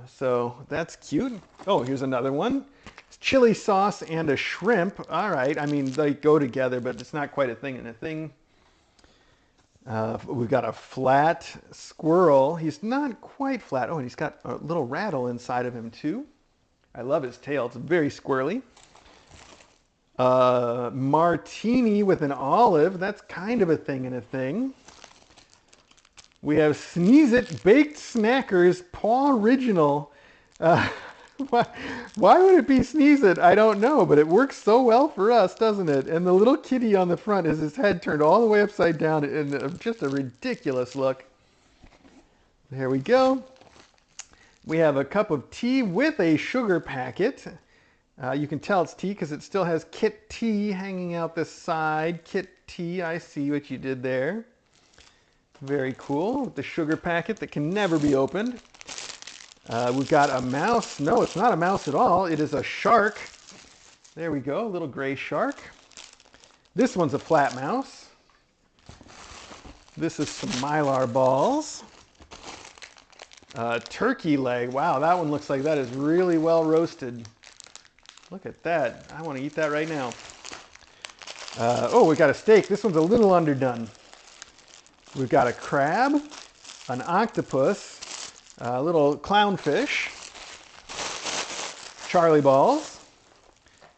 So that's cute. Oh, here's another one. It's chili sauce and a shrimp. All right, I mean, they go together, but it's not quite a thing and a thing. We've got a flat squirrel. He's not quite flat. Oh, and he's got a little rattle inside of him too. I love his tail. It's very squirrely. Martini with an olive. That's kind of a thing and a thing. We have Sneeze It Baked Snackers Paw Original. Why would it be Sneeze It? I don't know, but it works so well for us, doesn't it? And the little kitty on the front is his head turned all the way upside down in just a ridiculous look. There we go. We have a cup of tea with a sugar packet. You can tell it's tea because it still has Kit Tea hanging out the side. Kit Tea, I see what you did there. Very cool, with the sugar packet that can never be opened. We've got a mouse. No, it's not a mouse at all. It is a shark. There we go, a little gray shark. This one's a flat mouse. This is some Mylar balls. Turkey leg. Wow, that one looks like that is really well roasted. Look at that. I want to eat that right now. Oh, we got a steak. This one's a little underdone. We've got a crab, an octopus, a little clownfish, Charlie balls.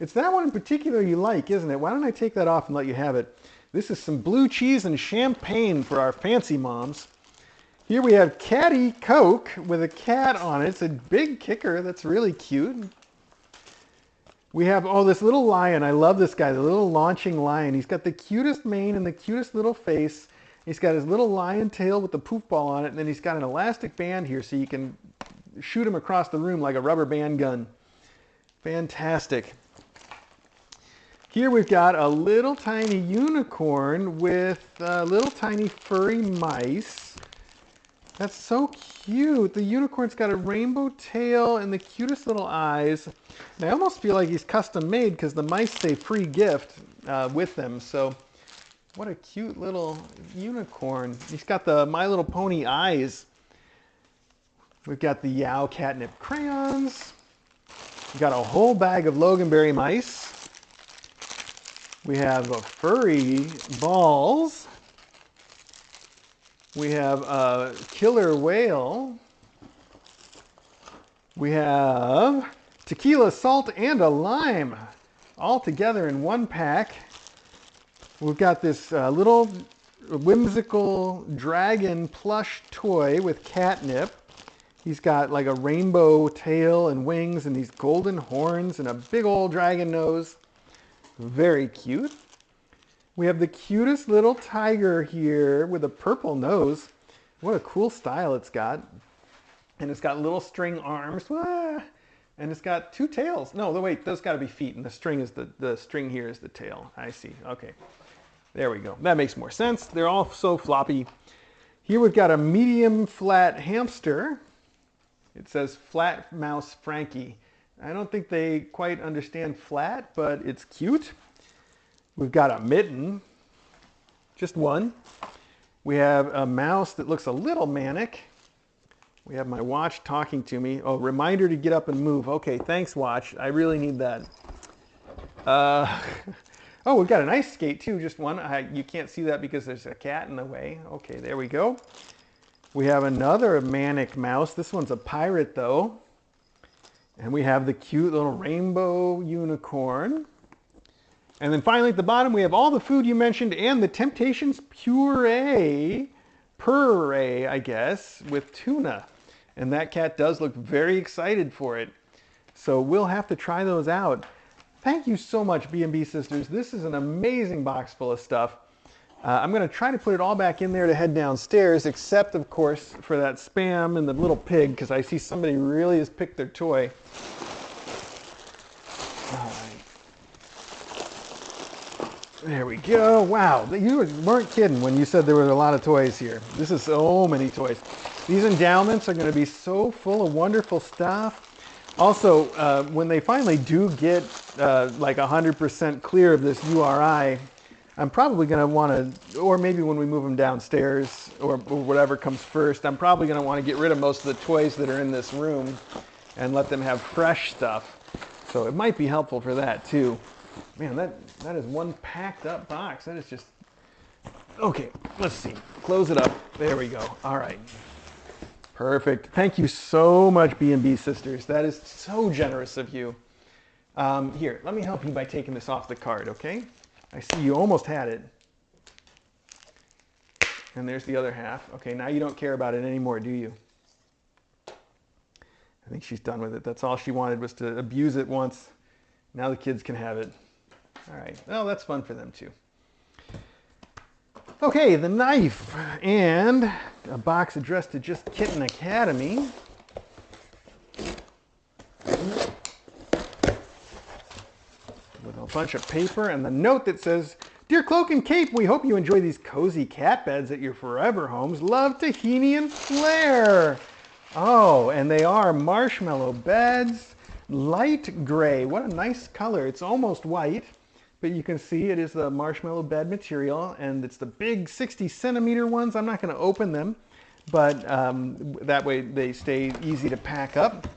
It's that one in particular you like, isn't it? Why don't I take that off and let you have it? This is some blue cheese and champagne for our fancy moms. Here we have Catty Coke with a cat on it. It's a big kicker. That's really cute. We have, oh, this little lion. I love this guy, the little launching lion. He's got the cutest mane and the cutest little face. He's got his little lion tail with the poof ball on it, and then he's got an elastic band here so you can shoot him across the room like a rubber band gun. Fantastic. Here we've got a little tiny unicorn with little tiny furry mice. That's so cute. The unicorn's got a rainbow tail and the cutest little eyes. And I almost feel like he's custom made because the mice say free gift with them. So what a cute little unicorn. He's got the My Little Pony eyes. We've got the Yow catnip crayons. We've got a whole bag of Loganberry mice. We have furry balls. We have a killer whale. We have tequila, salt, and a lime all together in one pack. We've got this little whimsical dragon plush toy with catnip. He's got like a rainbow tail and wings and these golden horns and a big old dragon nose. Very cute. We have the cutest little tiger here with a purple nose. What a cool style it's got. And it's got little string arms. Ah, and it's got two tails. No, wait, those got to be feet, and the string is the string here is the tail. I see. Okay, there we go. That makes more sense. They're all so floppy. Here we've got a medium flat hamster. It says Flat Mouse Frankie. I don't think they quite understand flat, but it's cute. We've got a mitten, just one. We have a mouse that looks a little manic. We have my watch talking to me. Oh, reminder to get up and move. Okay, thanks, watch. I really need that. Oh, we've got an ice skate too, just one. You can't see that because there's a cat in the way. Okay, there we go. We have another manic mouse. This one's a pirate though. And we have the cute little rainbow unicorn. And then finally at the bottom, we have all the food you mentioned and the Temptations puree, I guess, with tuna. And that cat does look very excited for it. So we'll have to try those out. Thank you so much, B&B Sisters. This is an amazing box full of stuff. I'm going to try to put it all back in there to head downstairs, except, of course, for that Spam and the little pig, because I see somebody really has picked their toy. All right. There we go. Wow, you weren't kidding when you said there were a lot of toys here. This is so many toys. These endowments are going to be so full of wonderful stuff. Also, when they finally do get like 100% clear of this URI, I'm probably going to want to, or maybe when we move them downstairs or whatever comes first, I'm probably going to want to get rid of most of the toys that are in this room and let them have fresh stuff. So it might be helpful for that too. Man, that is one packed up box. That is just, okay, let's see. Close it up. There we go. All right. Perfect. Thank you so much, B&B Sisters. That is so generous of you. Here, let me help you by taking this off the card, okay? I see you almost had it. And there's the other half. Okay, now you don't care about it anymore, do you? I think she's done with it. That's all she wanted, was to abuse it once. Now the kids can have it. All right. Well, that's fun for them too. Okay, the knife and a box addressed to Just Kitten Academy. With a bunch of paper and the note that says, "Dear Cloak and Cape, we hope you enjoy these cozy cat beds at your forever homes. Love, Tahini and Flair." Oh, and they are marshmallow beds, light gray. What a nice color. It's almost white, but you can see it is the marshmallow bed material, and it's the big 60-centimeter ones. I'm not going to open them, but that way they stay easy to pack up.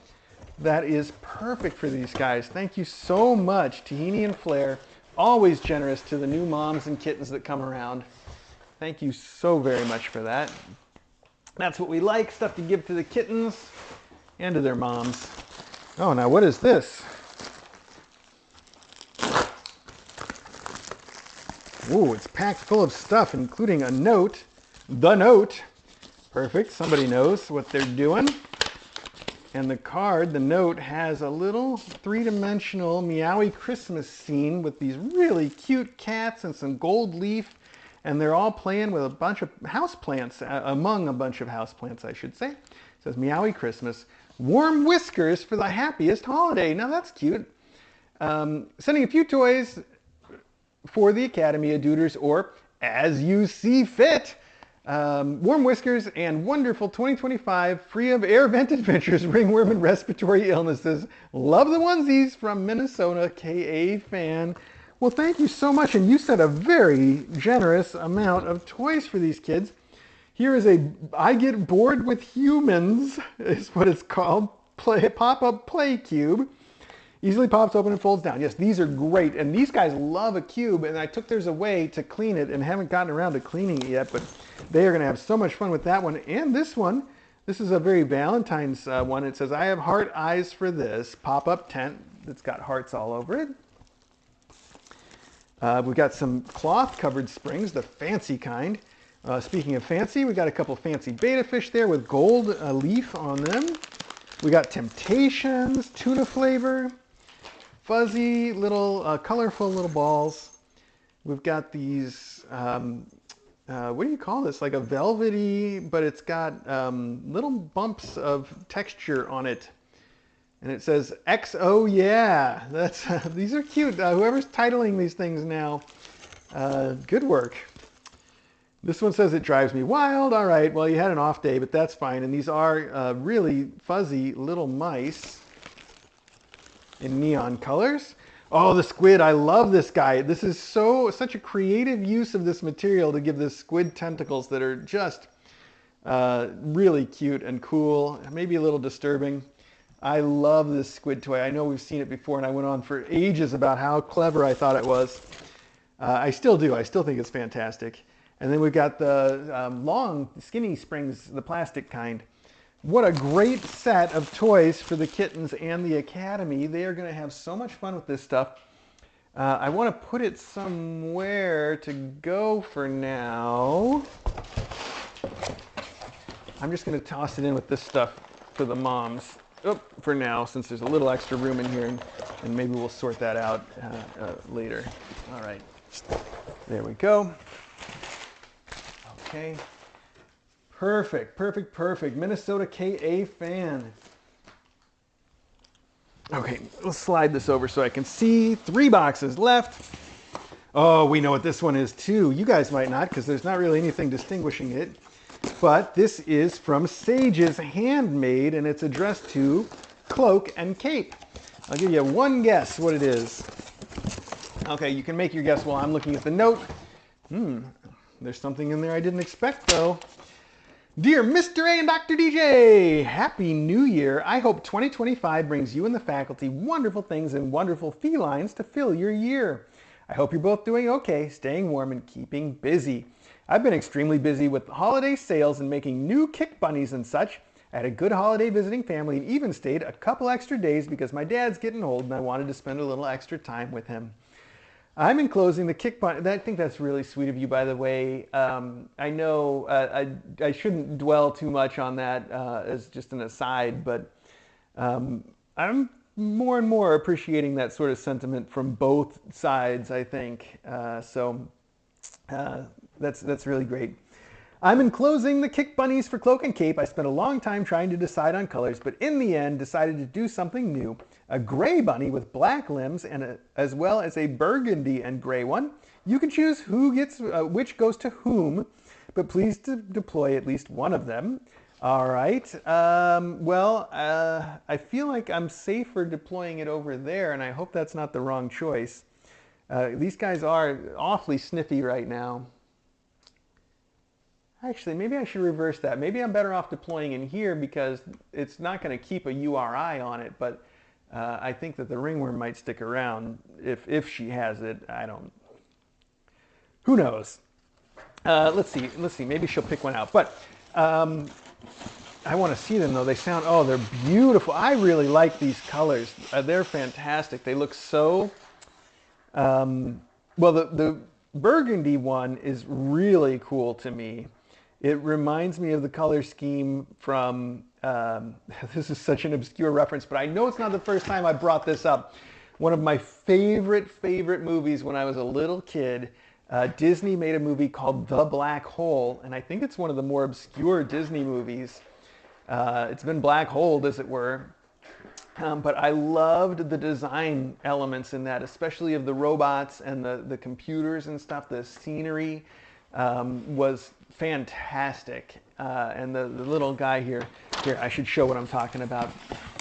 That is perfect for these guys. Thank you so much, Tahini and Flair. Always generous to the new moms and kittens that come around. Thank you so very much for that. That's what we like, stuff to give to the kittens and to their moms. Oh, now what is this? Ooh, it's packed full of stuff, including a note. The note. Perfect. Somebody knows what they're doing. And the card, the note, has a little three-dimensional meowy Christmas scene with these really cute cats and some gold leaf. And they're all playing with a bunch of houseplants, among a bunch of houseplants, I should say. It says Meowy Christmas. Warm whiskers for the happiest holiday. Now that's cute. Sending a few toys for the Academy of Duders, or as you see fit. Warm whiskers and wonderful 2025 free of air vent adventures, ringworm and respiratory illnesses. Love the onesies from Minnesota, KA fan. Well, thank you so much. And you said a very generous amount of toys for these kids. Here is a I Get Bored with Humans, is what it's called, pop-up play cube. Easily pops open and folds down. Yes, these are great. And these guys love a cube, and I took theirs away to clean it and haven't gotten around to cleaning it yet, but they are going to have so much fun with that one. And this one, this is a very Valentine's one. It says, "I have heart eyes for this." Pop-up tent that's got hearts all over it. We've got some cloth-covered springs, the fancy kind. Speaking of fancy, we got a couple fancy betta fish there with gold leaf on them. We got Temptations, tuna flavor, fuzzy little, colorful little balls. We've got these what do you call this? Like a velvety, but it's got little bumps of texture on it. And it says XO, yeah. That's these are cute. Whoever's titling these things now, good work. This one says it drives me wild. All right, well, you had an off day, but that's fine. And these are really fuzzy little mice in neon colors. Oh, the squid, I love this guy. This is such a creative use of this material to give this squid tentacles that are just really cute and cool, maybe a little disturbing. I love this squid toy. I know we've seen it before, and I went on for ages about how clever I thought it was. I still do. I still think it's fantastic. And then we've got the long, skinny springs, the plastic kind. What a great set of toys for the kittens and the Academy. They are going to have so much fun with this stuff. I want to put it somewhere to go for now. I'm just going to toss it in with this stuff for the moms. For now, since there's a little extra room in here, and maybe we'll sort that out later. All right, there we go. Okay, perfect, perfect, perfect. Minnesota KA fan. Okay, let's slide this over so I can see. 3 boxes left. Oh, we know what this one is too. You guys might not, because there's not really anything distinguishing it. But this is from Sage's Handmade, and it's addressed to Cloak and Cape. I'll give you one guess what it is. Okay, you can make your guess while I'm looking at the note. There's something in there I didn't expect, though. Dear Mr. A and Dr. DJ, Happy New Year. I hope 2025 brings you and the faculty wonderful things and wonderful felines to fill your year. I hope you're both doing okay, staying warm, and keeping busy. I've been extremely busy with holiday sales and making new Kickbunnies and such. I had a good holiday visiting family and even stayed a couple extra days because my dad's getting old and I wanted to spend a little extra time with him. I'm enclosing the Kickbunny. I think that's really sweet of you, by the way. I know I shouldn't dwell too much on that as just an aside, but I'm more and more appreciating that sort of sentiment from both sides, I think. That's really great. I'm enclosing the Kickbunnies for Cloak and Cape. I spent a long time trying to decide on colors, but in the end decided to do something new. A gray bunny with black limbs, and as well as a burgundy and gray one. You can choose who gets which goes to whom, but please deploy at least one of them. All right. I feel like I'm safer deploying it over there, and I hope that's not the wrong choice. These guys are awfully sniffy right now. Actually, maybe I should reverse that. Maybe I'm better off deploying in here because it's not going to keep a URI on it, but I think that the ringworm might stick around if she has it. I don't. Who knows? Let's see. Maybe she'll pick one out. But I want to see them though. They're beautiful. I really like these colors. They're fantastic. They look so. The burgundy one is really cool to me. It reminds me of the color scheme from, this is such an obscure reference, but I know it's not the first time I brought this up. One of my favorite movies when I was a little kid, Disney made a movie called The Black Hole, and I think it's one of the more obscure Disney movies. It's been black holed, as it were. But I loved the design elements in that, especially of the robots and the computers and stuff. The scenery was fantastic. And the little guy here, I should show what I'm talking about.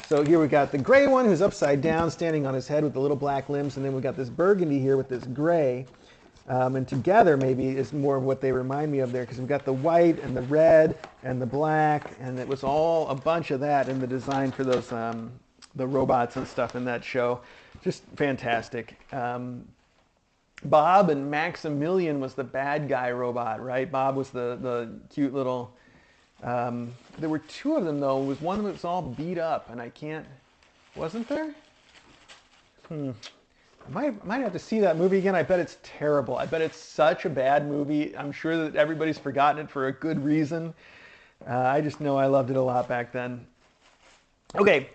So here we got the gray one who's upside down, standing on his head with the little black limbs. And then we got this burgundy here with this gray. And together maybe is more of what they remind me of there, because we've got the white and the red and the black. And it was all a bunch of that in the design for those the robots and stuff in that show. Just fantastic. Bob and Maximilian was the bad guy robot, right? Bob was the cute little... there were 2 of them, though. There was one that was all beat up, and I can't... Wasn't there? I might have to see that movie again. I bet it's terrible. I bet it's such a bad movie. I'm sure that everybody's forgotten it for a good reason. I just know I loved it a lot back then. Okay.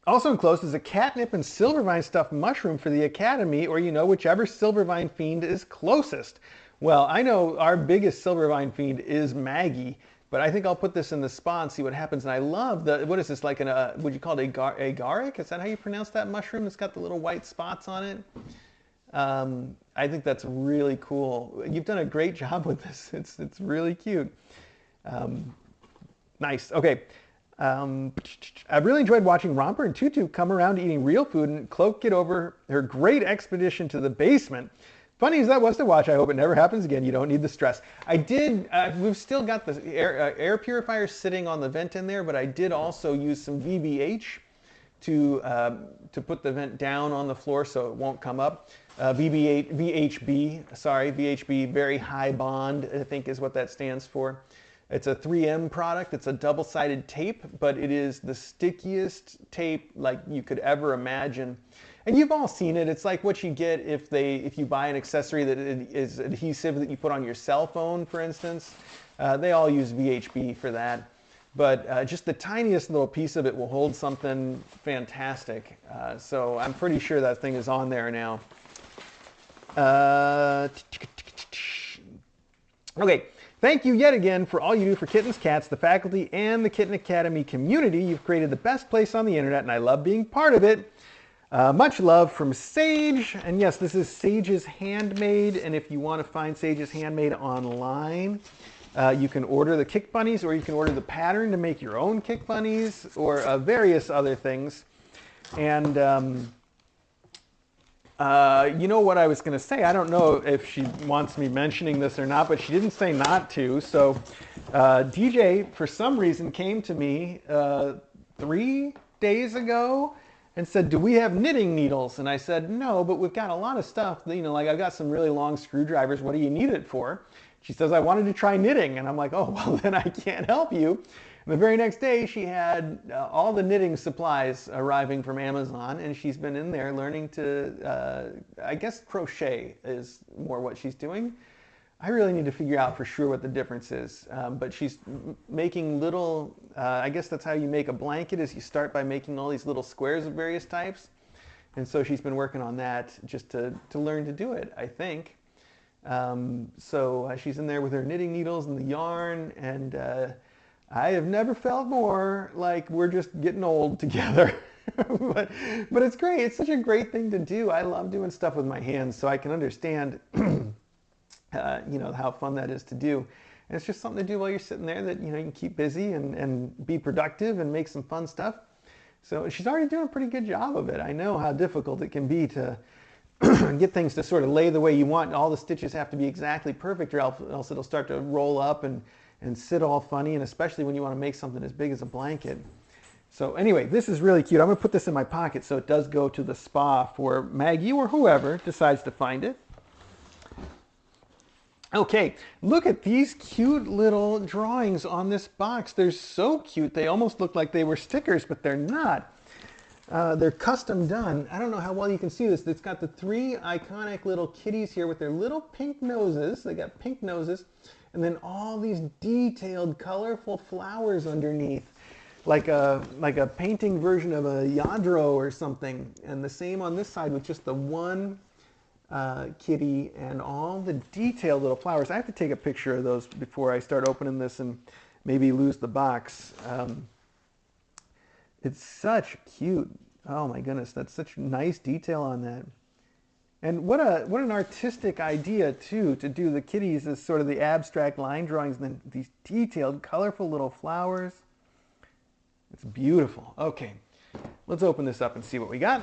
Also enclosed is a catnip and silvervine stuffed mushroom for the Academy, or whichever silvervine fiend is closest. Well, I know our biggest silvervine fiend is Maggie, but I think I'll put this in the spa and see what happens. And I love what is this, like would you call it agaric? Is that how you pronounce that mushroom? It's got the little white spots on it. I think that's really cool. You've done a great job with this. It's really cute. Nice. Okay. I've really enjoyed watching Romper and Tutu come around to eating real food and Cloak get over her great expedition to the basement. Funny as that was to watch, I hope it never happens again. You don't need the stress. I did, we've still got the air purifier sitting on the vent in there, but I did also use some VBH to put the vent down on the floor so it won't come up. VHB, very high bond, I think is what that stands for. It's a 3M product. It's a double-sided tape, but it is the stickiest tape like you could ever imagine. And you've all seen it. It's like what you get if you buy an accessory that is adhesive that you put on your cell phone, for instance. They all use VHB for that. But just the tiniest little piece of it will hold something fantastic. So I'm pretty sure that thing is on there now. Okay. Thank you yet again for all you do for kittens, cats, the faculty, and the Kitten Academy community. You've created the best place on the internet, and I love being part of it. Much love from Sage. And yes, this is Sage's Handmade. And if you want to find Sage's Handmade online, you can order the Kickbunnies, or you can order the pattern to make your own Kickbunnies, or various other things. And you know what I was going to say? I don't know if she wants me mentioning this or not, but she didn't say not to. So DJ, for some reason, came to me 3 days ago and said, do we have knitting needles? And I said, no, but we've got a lot of stuff. Like I've got some really long screwdrivers. What do you need it for? She says, I wanted to try knitting. And I'm like, oh, well, then I can't help you. And the very next day, she had all the knitting supplies arriving from Amazon, and she's been in there learning to, I guess crochet is more what she's doing. I really need to figure out for sure what the difference is. But she's making little, I guess that's how you make a blanket, is you start by making all these little squares of various types. And so she's been working on that just to learn to do it, I think. So she's in there with her knitting needles and the yarn, and I have never felt more like we're just getting old together. but it's great. It's such a great thing to do. I love doing stuff with my hands, so I can understand how fun that is to do. And it's just something to do while you're sitting there that you can keep busy and be productive and make some fun stuff. So she's already doing a pretty good job of it. I know how difficult it can be to get things to sort of lay the way you want. All the stitches have to be exactly perfect, or else it'll start to roll up and sit all funny, and especially when you want to make something as big as a blanket. So anyway, this is really cute. I'm going to put this in my pocket so it does go to the spa for Maggie or whoever decides to find it. Okay, look at these cute little drawings on this box. They're so cute. They almost look like they were stickers, but they're not. They're custom done. I don't know how well you can see this. It's got the 3 iconic little kitties here with their little pink noses. They got pink noses. And then all these detailed, colorful flowers underneath. Like a painting version of a Yadro or something. And the same on this side with just the one kitty and all the detailed little flowers. I have to take a picture of those before I start opening this and maybe lose the box. It's such cute. Oh my goodness, that's such nice detail on that. And what an artistic idea too, to do the kitties as sort of the abstract line drawings and then these detailed, colorful little flowers. It's beautiful. Okay, let's open this up and see what we got.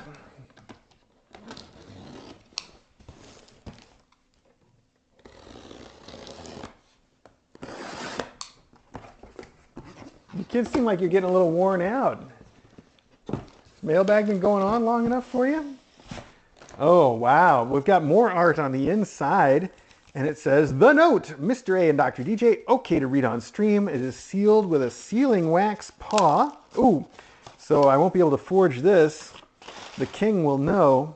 You kids seem like you're getting a little worn out. Has Mailbag been going on long enough for you? Oh, wow. We've got more art on the inside. And it says, the note, Mr. A and Dr. DJ, okay to read on stream. It is sealed with a sealing wax paw. Ooh, so I won't be able to forge this. The king will know.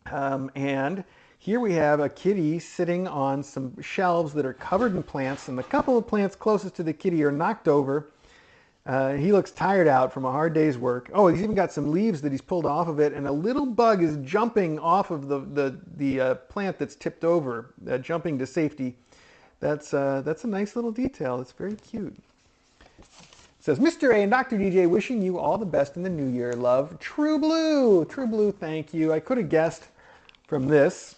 And here we have a kitty sitting on some shelves that are covered in plants. And the couple of plants closest to the kitty are knocked over. He looks tired out from a hard day's work. Oh, he's even got some leaves that he's pulled off of it, and a little bug is jumping off of the plant that's tipped over, jumping to safety. That's a nice little detail. It's very cute. It says, Mr. A and Dr. DJ wishing you all the best in the new year. Love, True Blue. True Blue, thank you. I could have guessed from this,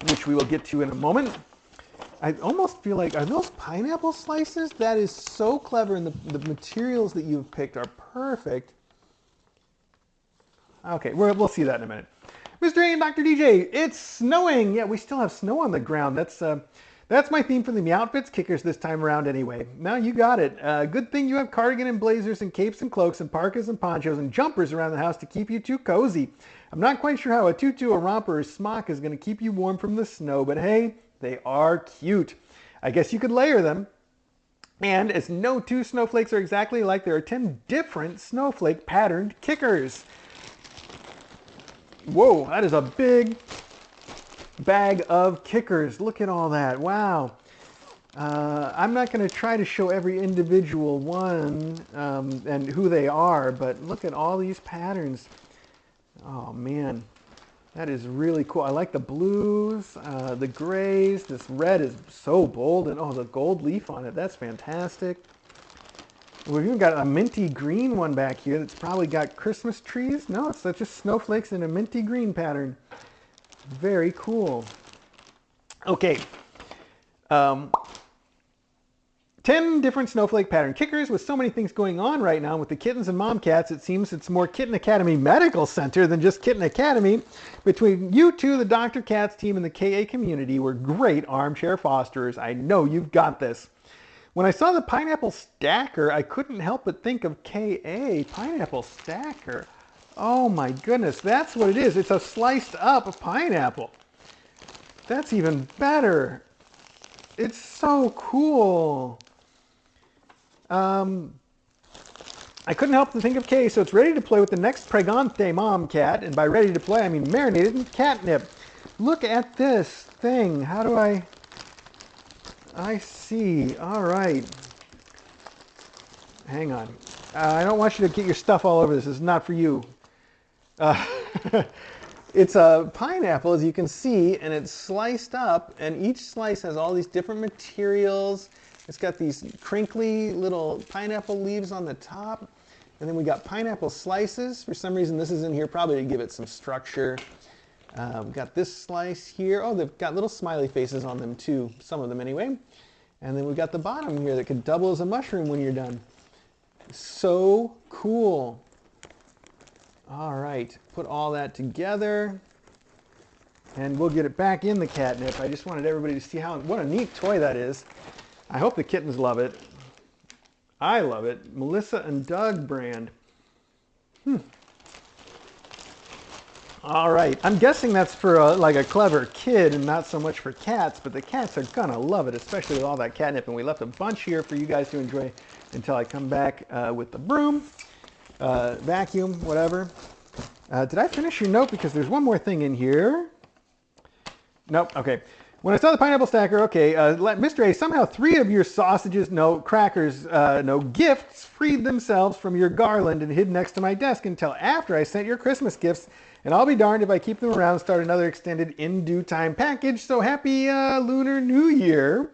which we will get to in a moment. I almost feel like, are those pineapple slices? That is so clever, and the materials that you've picked are perfect. Okay, we'll see that in a minute. Mr. A and Dr. DJ, it's snowing. Yeah, we still have snow on the ground. That's my theme for the Meowfits Kickers this time around anyway. Now you got it. Good thing you have cardigan and blazers and capes and cloaks and parkas and ponchos and jumpers around the house to keep you too cozy. I'm not quite sure how a tutu, a romper, or smock is going to keep you warm from the snow, but hey, they are cute. I guess you could layer them. And as no two snowflakes are exactly alike, there are 10 different snowflake patterned kickers. Whoa, that is a big bag of kickers. Look at all that. Wow. I'm not going to try to show every individual one and who they are, but look at all these patterns. Oh man. That is really cool. I like the blues, the grays. This red is so bold, and oh, the gold leaf on it. That's fantastic. We've even got a minty green one back here that's probably got Christmas trees. No, it's just snowflakes in a minty green pattern. Very cool. Okay. 10 different snowflake pattern kickers. With so many things going on right now with the kittens and mom cats, it seems it's more Kitten Academy Medical Center than just Kitten Academy. Between you two, the Dr. Katz team, and the KA community, we're great armchair fosterers. I know you've got this. When I saw the pineapple stacker, I couldn't help but think of KA, pineapple stacker. Oh my goodness, that's what it is. It's a sliced up pineapple. That's even better. It's so cool. I couldn't help to think of Kay, so it's ready to play with the next Pregante mom cat, and by ready to play, I mean marinated in catnip. Look at this thing. How do I see. All right. Hang on. I don't want you to get your stuff all over this. This is not for you. It's a pineapple, as you can see, and it's sliced up, and each slice has all these different materials. It's got these crinkly little pineapple leaves on the top, and then we got pineapple slices. For some reason, this is in here probably to give it some structure. We've got this slice here. Oh, they've got little smiley faces on them too, some of them anyway. And then we've got the bottom here that could double as a mushroom when you're done. So cool. All right, put all that together, and we'll get it back in the catnip. I just wanted everybody to see what a neat toy that is. I hope the kittens love it. I love it. Melissa and Doug brand. All right, I'm guessing that's for like a clever kid and not so much for cats, but the cats are gonna love it, especially with all that catnip. And we left a bunch here for you guys to enjoy until I come back with the broom, vacuum, whatever. Did I finish your note? Because there's one more thing in here. Nope, okay. When I saw the pineapple stacker, okay, Mr. A, somehow 3 of your sausages, no crackers, no gifts, freed themselves from your garland and hid next to my desk until after I sent your Christmas gifts. And I'll be darned if I keep them around and start another extended in due time package. So happy Lunar New Year.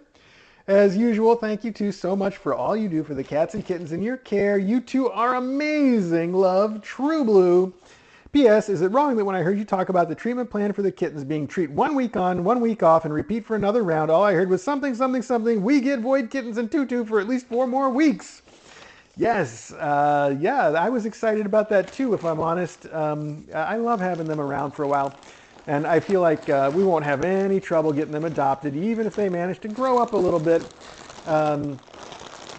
As usual, thank you two so much for all you do for the cats and kittens in your care. You two are amazing. Love, True Blue. P.S. Is it wrong that when I heard you talk about the treatment plan for the kittens being treat 1 week on, 1 week off, and repeat for another round, all I heard was something, something, something, we get void kittens and tutu for at least 4 more weeks? Yes, yeah, I was excited about that too, if I'm honest. I love having them around for a while, and I feel like we won't have any trouble getting them adopted, even if they manage to grow up a little bit.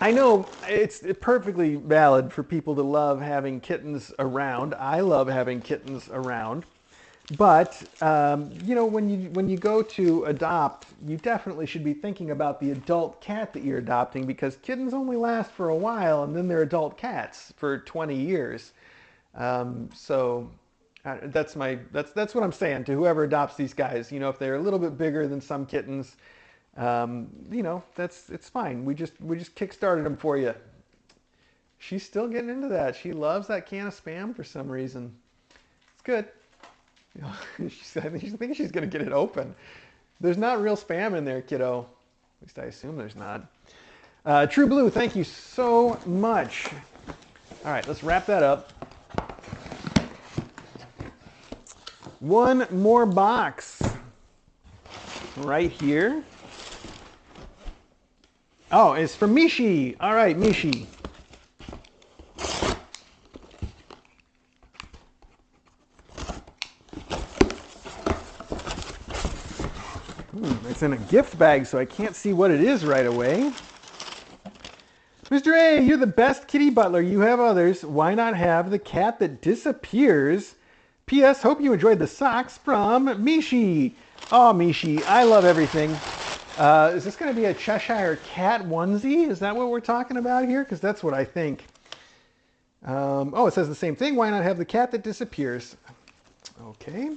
I know it's perfectly valid for people to love having kittens around. I love having kittens around. But, you know, when you go to adopt, you definitely should be thinking about the adult cat that you're adopting, because kittens only last for a while and then they're adult cats for 20 years. So that's what I'm saying to whoever adopts these guys. You know, if they're a little bit bigger than some kittens, you know, it's fine. We just kick-started them for you. She's still getting into that. She loves that can of Spam for some reason. It's good. You know, I think she's going to get it open. There's not real Spam in there, kiddo. At least I assume there's not. True Blue, thank you so much. All right, let's wrap that up. One more box right here. Oh, it's from Mishi. All right, Mishi. It's in a gift bag, so I can't see what it is right away. Mr. A, you're the best kitty butler. You have others. Why not have the cat that disappears? P.S. Hope you enjoyed the socks from Mishi. Oh, Mishi, I love everything. Is this going to be a Cheshire Cat onesie? Is that what we're talking about here? Because that's what I think. Oh, it says the same thing. Why not have the cat that disappears? Okay.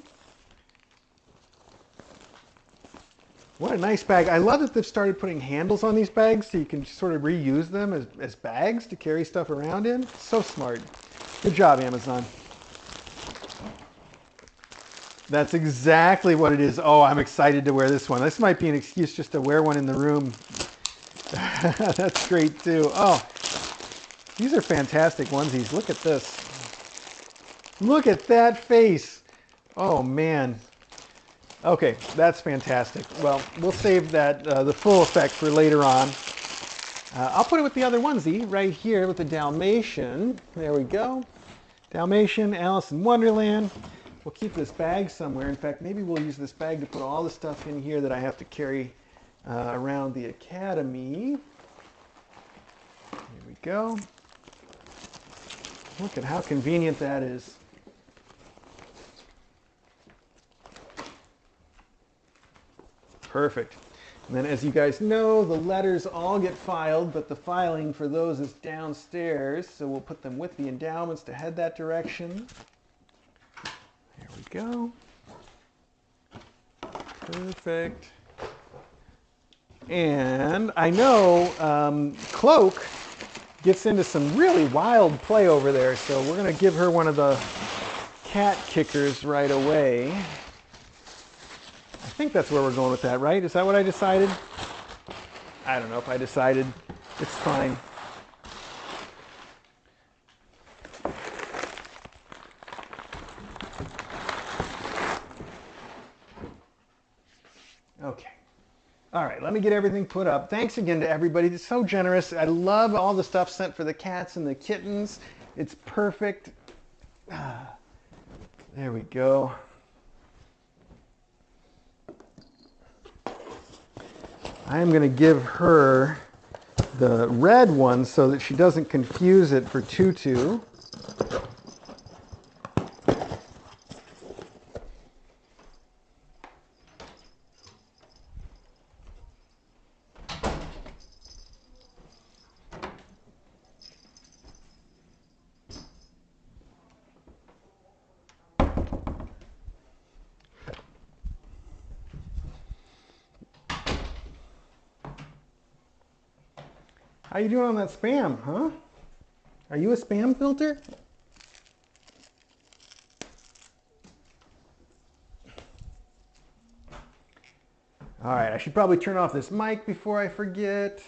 What a nice bag. I love that they've started putting handles on these bags so you can sort of reuse them as bags to carry stuff around in. So smart. Good job, Amazon. That's exactly what it is. Oh, I'm excited to wear this one. This might be an excuse just to wear one in the room. That's great too. Oh, these are fantastic onesies. Look at this. Look at that face. Oh, man. Okay, that's fantastic. Well, we'll save that, the full effect for later on. I'll put it with the other onesie right here with the Dalmatian. There we go. Dalmatian, Alice in Wonderland. We'll keep this bag somewhere. In fact, maybe we'll use this bag to put all the stuff in here that I have to carry around the academy. Here we go. Look at how convenient that is. Perfect. And then as you guys know, the letters all get filed, but the filing for those is downstairs. So we'll put them with the endowments to head that direction. There we go. Perfect. And I know Cloak gets into some really wild play over there, so we're going to give her one of the cat kickers right away. I think that's where we're going with that, right? Is that what I decided? I don't know if I decided. It's fine. Okay. All right, let me get everything put up. Thanks again to everybody. It's so generous. I love all the stuff sent for the cats and the kittens. It's perfect. There we go. I'm going to give her the red one so that she doesn't confuse it for Tutu. How you doing on that spam, huh? Are you a spam filter? All right, I should probably turn off this mic before I forget.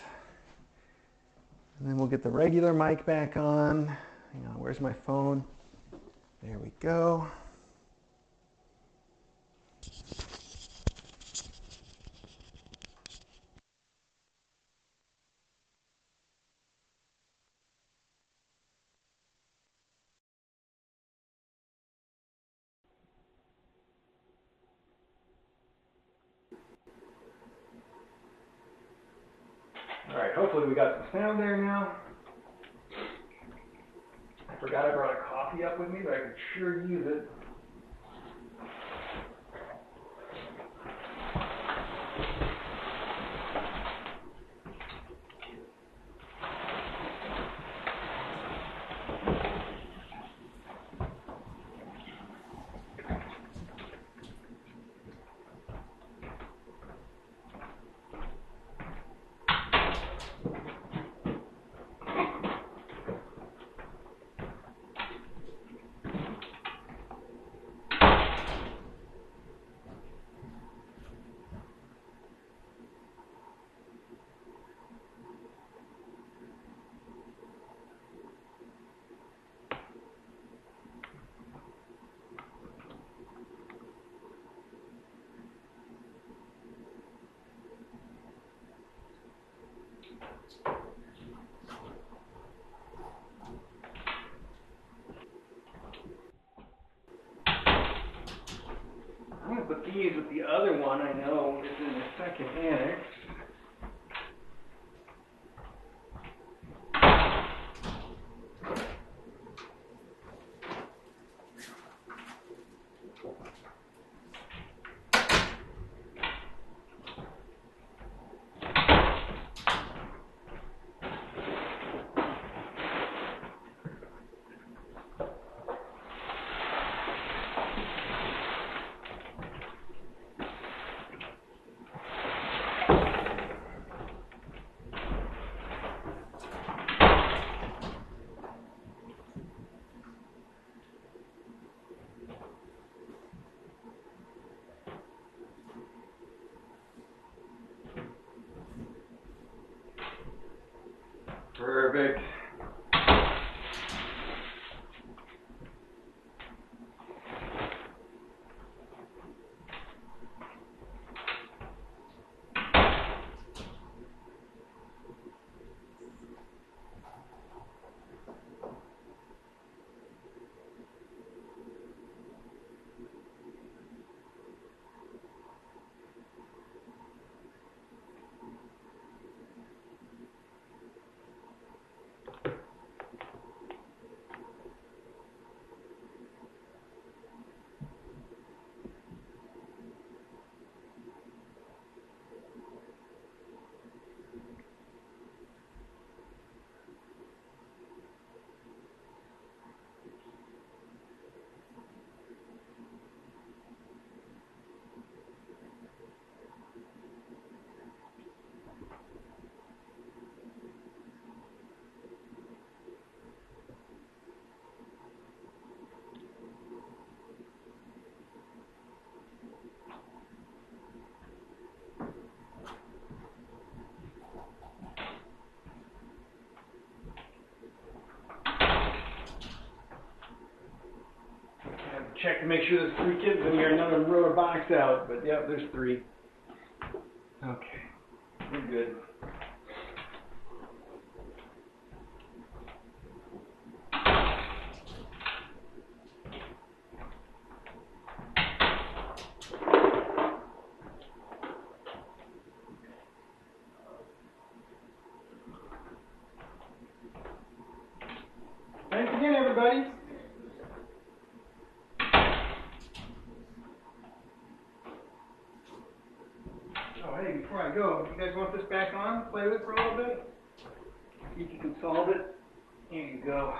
And then we'll get the regular mic back on. Hang on, where's my phone? There we go. All right, hopefully we got some sound there now. I forgot I brought a coffee up with me, but I could sure use it. one I know is in the second annex. Perfect. Check to make sure there's 3 kids in here. None of them wrote a box out, but yep, there's 3. Okay, we're good. Thanks again, everybody. Oh, hey, before I go, you guys want this back on? Play with it for a little bit? See if you can solve it. Here you go.